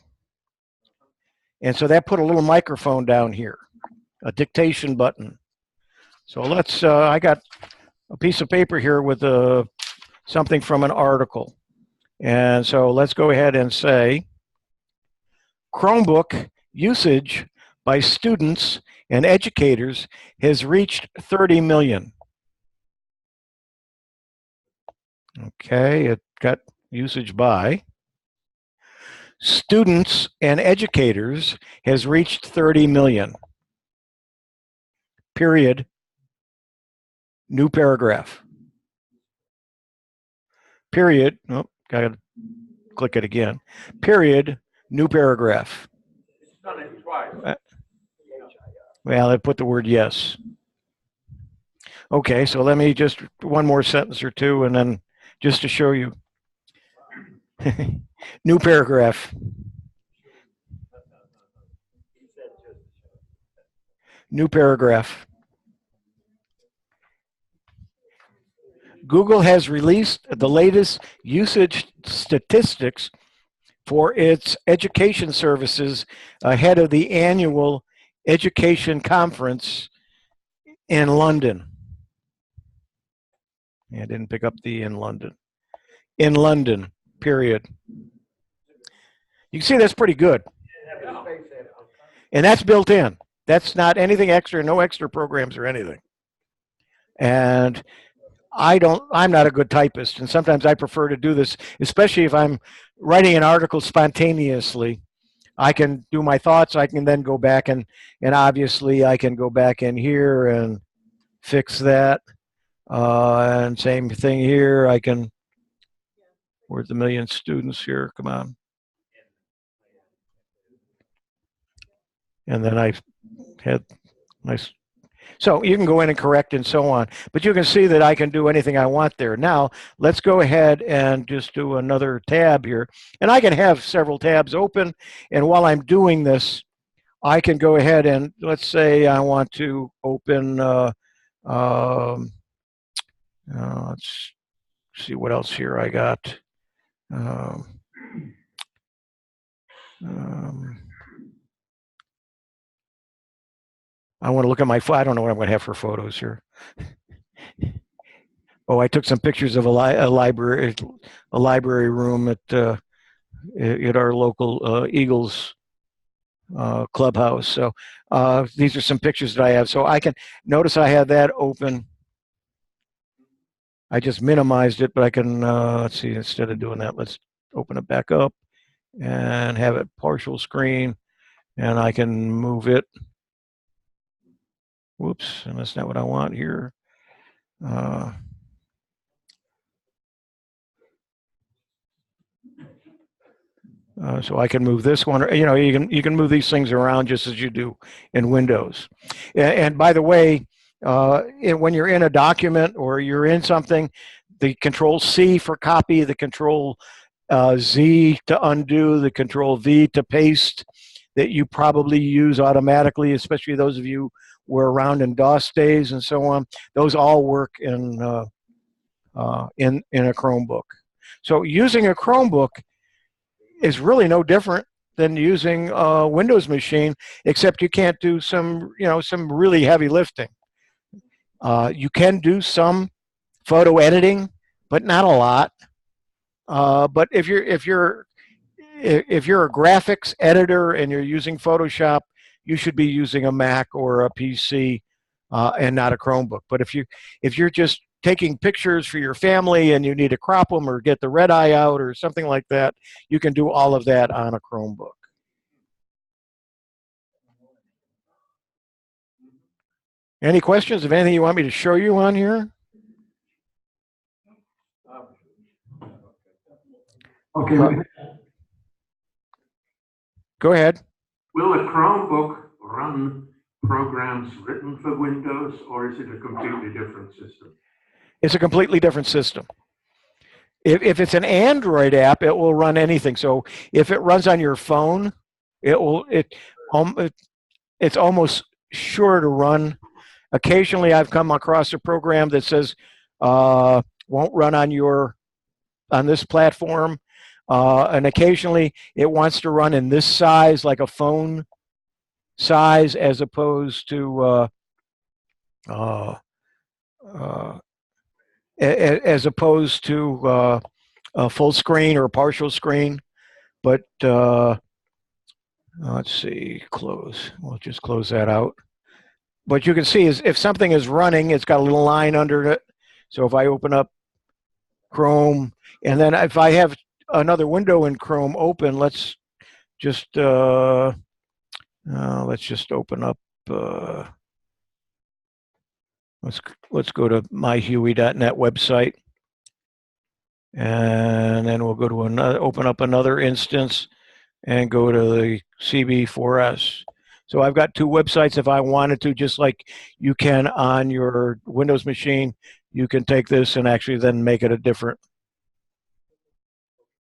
And so that put a little microphone down here, a dictation button. So let's, I got a piece of paper here with something from an article. And so let's go ahead and say, Chromebook usage by students and educators has reached 30 million. Okay, it got usage by. Students and educators has reached 30 million. Period. New paragraph. Period. Oh, gotta click it again. Period. New paragraph. Well, I put the word yes. Okay, so let me just one more sentence or two, and then just to show you. New paragraph. New paragraph. Google has released the latest usage statistics for its education services ahead of the annual education conference in London. Yeah, I didn't pick up the in London. In London, period. You can see that's pretty good. And that's built in. That's not anything extra, no extra programs or anything. And I'm not a good typist, and sometimes I prefer to do this, especially if I'm writing an article spontaneously. I can do my thoughts, I can then go back and obviously I can go back in here and fix that. And same thing here, I can, where's the million students here, come on. And then I had nice. So you can go in and correct and so on, but you can see that I can do anything I want there. Now, let's go ahead and just do another tab here. And I can have several tabs open. And while I'm doing this, I can go ahead and let's say I want to open, let's see what else here I got. I want to look at my, I don't know what I'm going to have for photos here. Oh, I took some pictures of a library room at our local Eagles clubhouse. So these are some pictures that I have. So I can, notice I have that open. I just minimized it, but I can, let's see, instead of doing that, let's open it back up and have it partial screen, and I can move it. Whoops, and that's not what I want here. So I can move this one. You know, you can move these things around just as you do in Windows. And by the way, when you're in a document or you're in something, the Control C for copy, the Control Z to undo, the Control V to paste, that you probably use automatically, especially those of you who were around in DOS days and so on. Those all work in a Chromebook. So using a Chromebook is really no different than using a Windows machine, except you can't do some really heavy lifting. You can do some photo editing, but not a lot. But if you're a graphics editor and you're using Photoshop, you should be using a Mac or a PC and not a Chromebook. But if you're just taking pictures for your family and you need to crop them or get the red eye out or something like that, you can do all of that on a Chromebook. Any questions of anything you want me to show you on here? Okay. Go ahead. Will a Chromebook run programs written for Windows, or is it a completely different system? It's a completely different system. If it's an Android app, it will run anything. So if it runs on your phone, it's almost sure to run. Occasionally, I've come across a program that says won't run on this platform, and occasionally it wants to run in this size, like a phone size, as opposed to a full screen or a partial screen. But let's see, close. We'll just close that out. What you can see is if something is running, it's got a little line under it. So if I open up Chrome, and then if I have another window in Chrome open, let's just open up. Let's go to myhewie.net website, and then we'll go to open up another instance, and go to the CB4S. So I've got two websites. If I wanted to, just like you can on your Windows machine, you can take this and actually then make it a different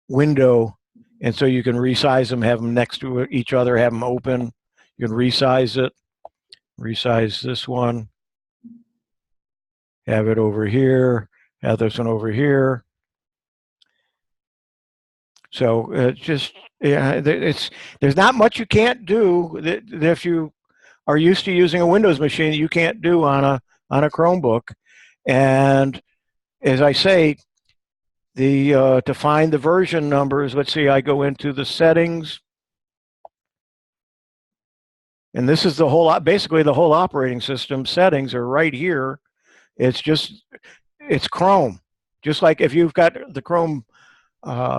window. And so you can resize them, have them next to each other, have them open. You can resize it, resize this one, have it over here, have this one over here. So there's not much you can't do that if you are used to using a Windows machine that you can't do on a Chromebook. And as I say, to find the version numbers, let's see, I go into the settings, and this is basically the whole operating system settings are right here. It's Chrome. Just like if you've got the Chrome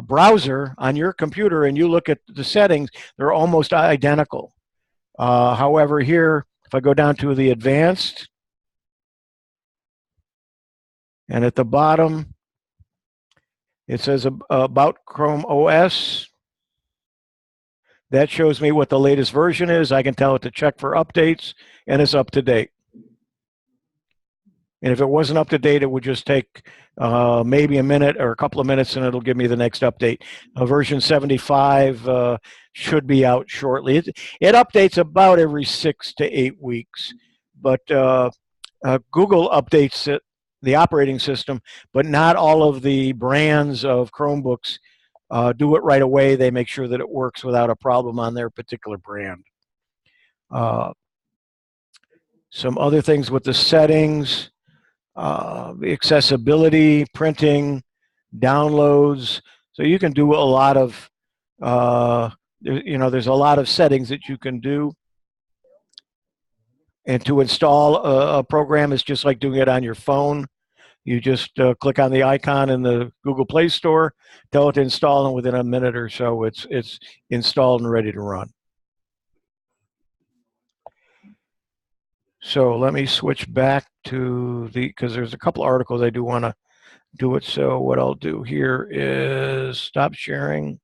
browser on your computer and you look at the settings, they're almost identical. However, here, if I go down to the advanced, and at the bottom, it says about Chrome OS. That shows me what the latest version is. I can tell it to check for updates, and it's up to date. And if it wasn't up to date, it would just take maybe a minute or a couple of minutes, and it'll give me the next update. Version 75 should be out shortly. It updates about every 6 to 8 weeks, but Google updates it, the operating system, but not all of the brands of Chromebooks do it right away. They make sure that it works without a problem on their particular brand. Some other things with the settings. Accessibility, printing, downloads. So you can do a lot of, there's a lot of settings that you can do. And to install a program is just like doing it on your phone. You just click on the icon in the Google Play Store, tell it to install, and within a minute or so, it's installed and ready to run. So let me switch back to because there's a couple articles I do want to do it. So what I'll do here is stop sharing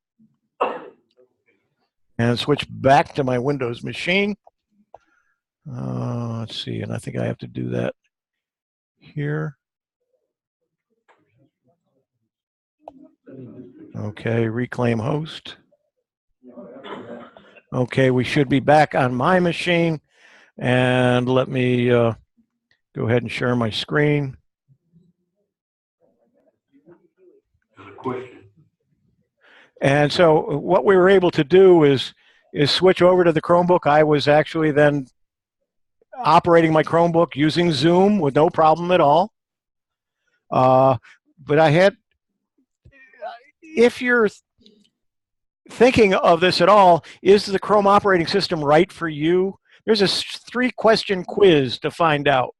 and switch back to my Windows machine. Let's see, and I think I have to do that here. Okay, reclaim host. Okay, we should be back on my machine. And let me go ahead and share my screen. There's a question. And so what we were able to do is switch over to the Chromebook. I was actually then operating my Chromebook using Zoom with no problem at all. But I had, if you're thinking of this at all, is the Chrome operating system right for you? There's a 3-question quiz to find out.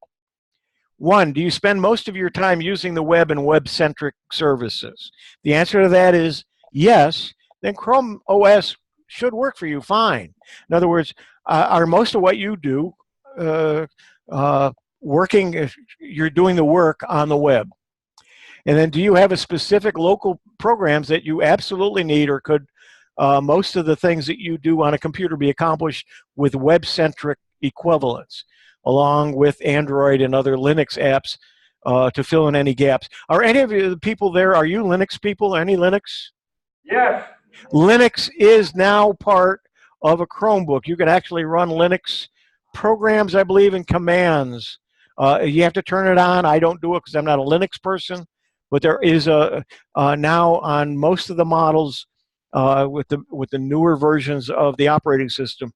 1, do you spend most of your time using the web and web-centric services? The answer to that is yes. Then Chrome OS should work for you fine. In other words, are most of what you do working, if you're doing the work on the web? And then do you have a specific local programs that you absolutely need, or could most of the things that you do on a computer be accomplished with web-centric equivalents, along with Android and other Linux apps to fill in any gaps? Are any of you, the people there, are you Linux people? Any Linux? Yes. Linux is now part of a Chromebook. You can actually run Linux programs, I believe, and commands. You have to turn it on. I don't do it because I'm not a Linux person, but there is a now on most of the models with the newer versions of the operating system,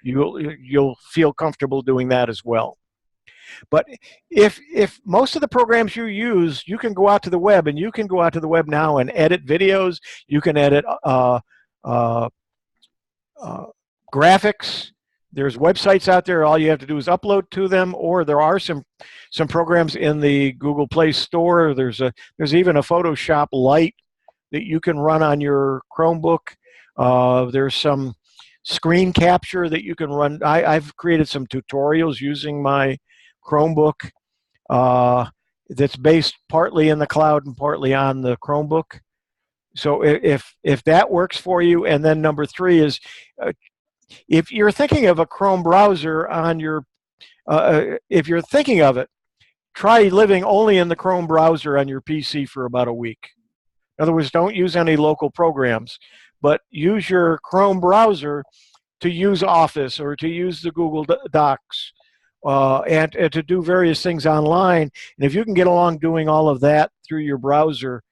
you'll feel comfortable doing that as well. But if most of the programs you use, you can go out to the web, and you can go out to the web now and edit videos. You can edit graphics. There's websites out there. All you have to do is upload to them, or there are some programs in the Google Play Store. There's even a Photoshop Lite that you can run on your Chromebook. There's some screen capture that you can run. I've created some tutorials using my Chromebook that's based partly in the cloud and partly on the Chromebook. So if that works for you, and then number 3 is if you're thinking of a Chrome browser on your, if you're thinking of it, try living only in the Chrome browser on your PC for about a week. In other words, don't use any local programs, but use your Chrome browser to use Office or to use the Google Docs and to do various things online. And if you can get along doing all of that through your browser,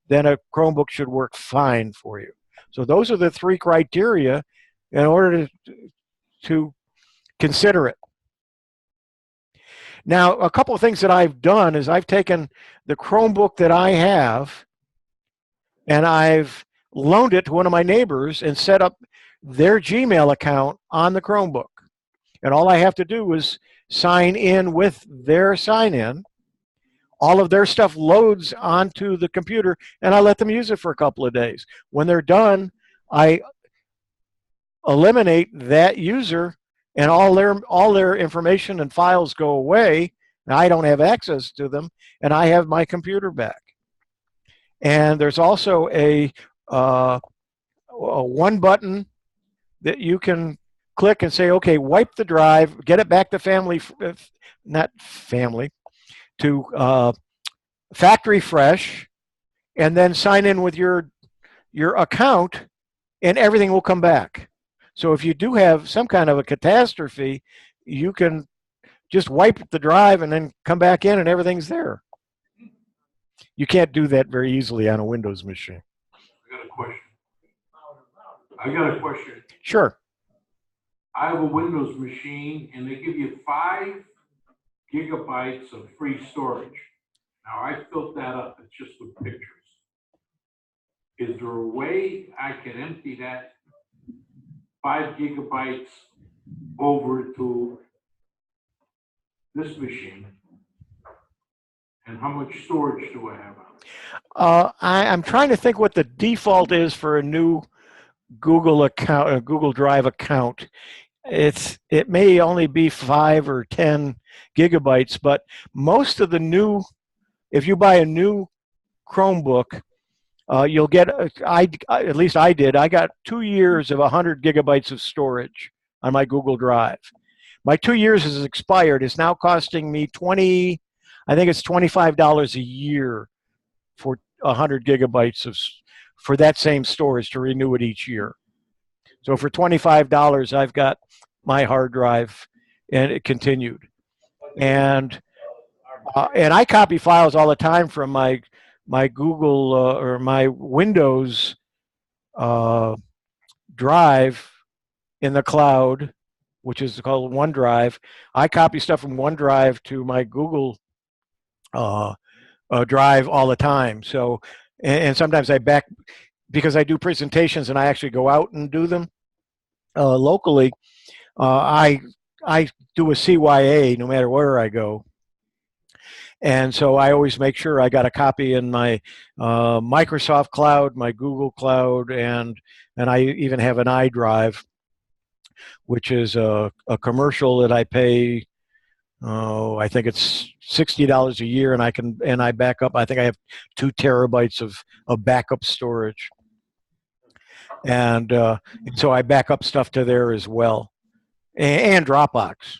then a Chromebook should work fine for you. So those are the 3 criteria in order to consider it. Now, a couple of things that I've done is I've taken the Chromebook that I have and I've loaned it to one of my neighbors and set up their Gmail account on the Chromebook. And all I have to do is sign in with their sign-in. All of their stuff loads onto the computer, and I let them use it for a couple of days. When they're done, I eliminate that user, and all their information and files go away. Now I don't have access to them, and I have my computer back. And there's also a one button that you can click and say, okay, wipe the drive, get it back to to factory fresh, and then sign in with your account, and everything will come back. So if you do have some kind of a catastrophe, you can just wipe the drive and then come back in and everything's there. You can't do that very easily on a Windows machine. I got a question. Sure. I have a Windows machine and they give you 5 gigabytes of free storage. Now I filled that up, it's just with pictures. Is there a way I can empty that 5 gigabytes over to this machine? And how much storage do I have on it? I'm trying to think what the default is for a new Google account, a Google Drive account. It may only be 5 or 10 gigabytes, but most of the new, if you buy a new Chromebook, you'll get, at least I did, I got 2 years of 100 gigabytes of storage on my Google Drive. My 2 years has expired. It's now costing me I think it's $25 a year for 100 gigabytes for that same storage to renew it each year. So for $25, I've got my hard drive, and it continued. And I copy files all the time from my Google or my Windows drive in the cloud, which is called OneDrive. I copy stuff from OneDrive to my Google drive all the time. So, and sometimes because I do presentations and I actually go out and do them locally. I do a CYA no matter where I go. And so I always make sure I got a copy in my Microsoft cloud, my Google cloud, and I even have an iDrive, which is a commercial that I pay. I think it's $60 a year, and I back up. I think I have 2 terabytes of backup storage, and so I back up stuff to there as well, and Dropbox.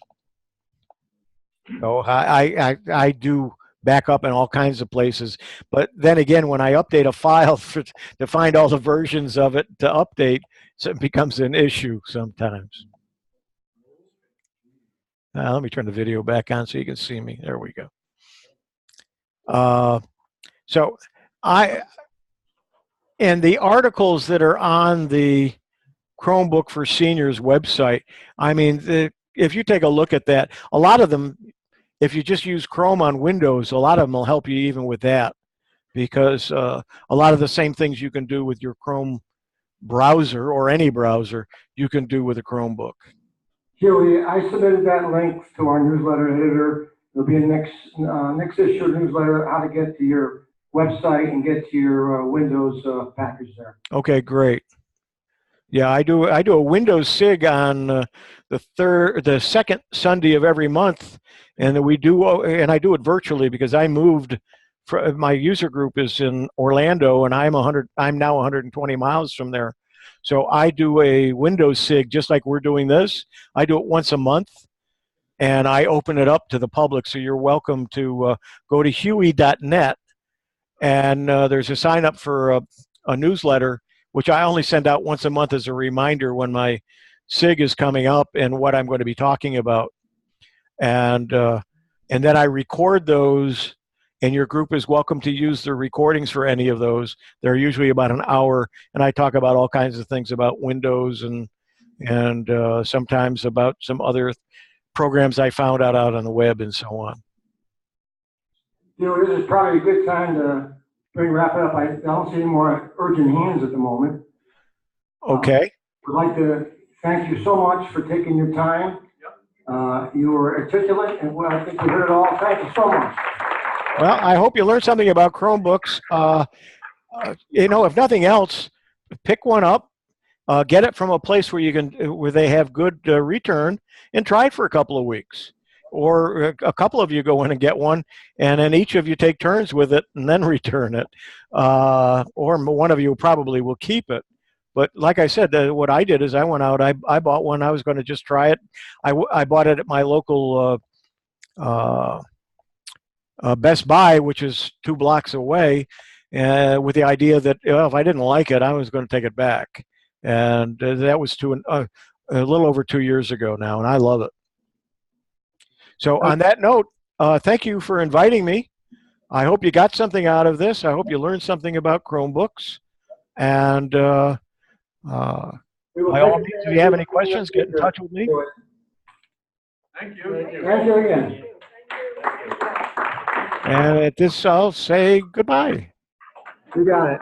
So I do back up in all kinds of places. But then again, when I update a file to find all the versions of it to update, so it becomes an issue sometimes. Let me turn the video back on so you can see me. There we go. So and the articles that are on the Chromebook for Seniors website, I mean, if you take a look at that, a lot of them, if you just use Chrome on Windows, a lot of them will help you even with that, because a lot of the same things you can do with your Chrome browser or any browser, you can do with a Chromebook. Hewie, I submitted that link to our newsletter editor. It'll be a next issue newsletter, how to get to your website and get to your Windows package there. Okay, great. Yeah, I do a Windows SIG on the second Sunday of every month, and I do it virtually because I moved. My user group is in Orlando, and I'm now 120 miles from there. So I do a Windows SIG just like we're doing this. I do it once a month, and I open it up to the public. So you're welcome to go to hewie.net, and there's a sign up for a newsletter, which I only send out once a month as a reminder when my SIG is coming up and what I'm going to be talking about. And then I record those, and your group is welcome to use the recordings for any of those. They're usually about an hour, and I talk about all kinds of things about Windows and sometimes about some other programs I found out on the web and so on. You know, this is probably a good time to wrap it up. I don't see any more urgent hands at the moment. Okay. I'd like to thank you so much for taking your time. You were articulate, and well, I think we heard it all. Thank you so much. Well, I hope you learned something about Chromebooks. You know, if nothing else, pick one up, get it from a place where they have good return, and try it for a couple of weeks. Or a couple of you go in and get one, and then each of you take turns with it and then return it. Or one of you probably will keep it. But like I said, what I did is I went out, I bought one. I was going to just try it. I bought it at my local Best Buy, which is 2 blocks away, with the idea that if I didn't like it, I was going to take it back. And that was a little over 2 years ago now, and I love it. So on that note, thank you for inviting me. I hope you got something out of this. I hope you learned something about Chromebooks. And by all means, if you have any questions, get in touch with me. Thank you. Thank you again. And at this, I'll say goodbye. You got it.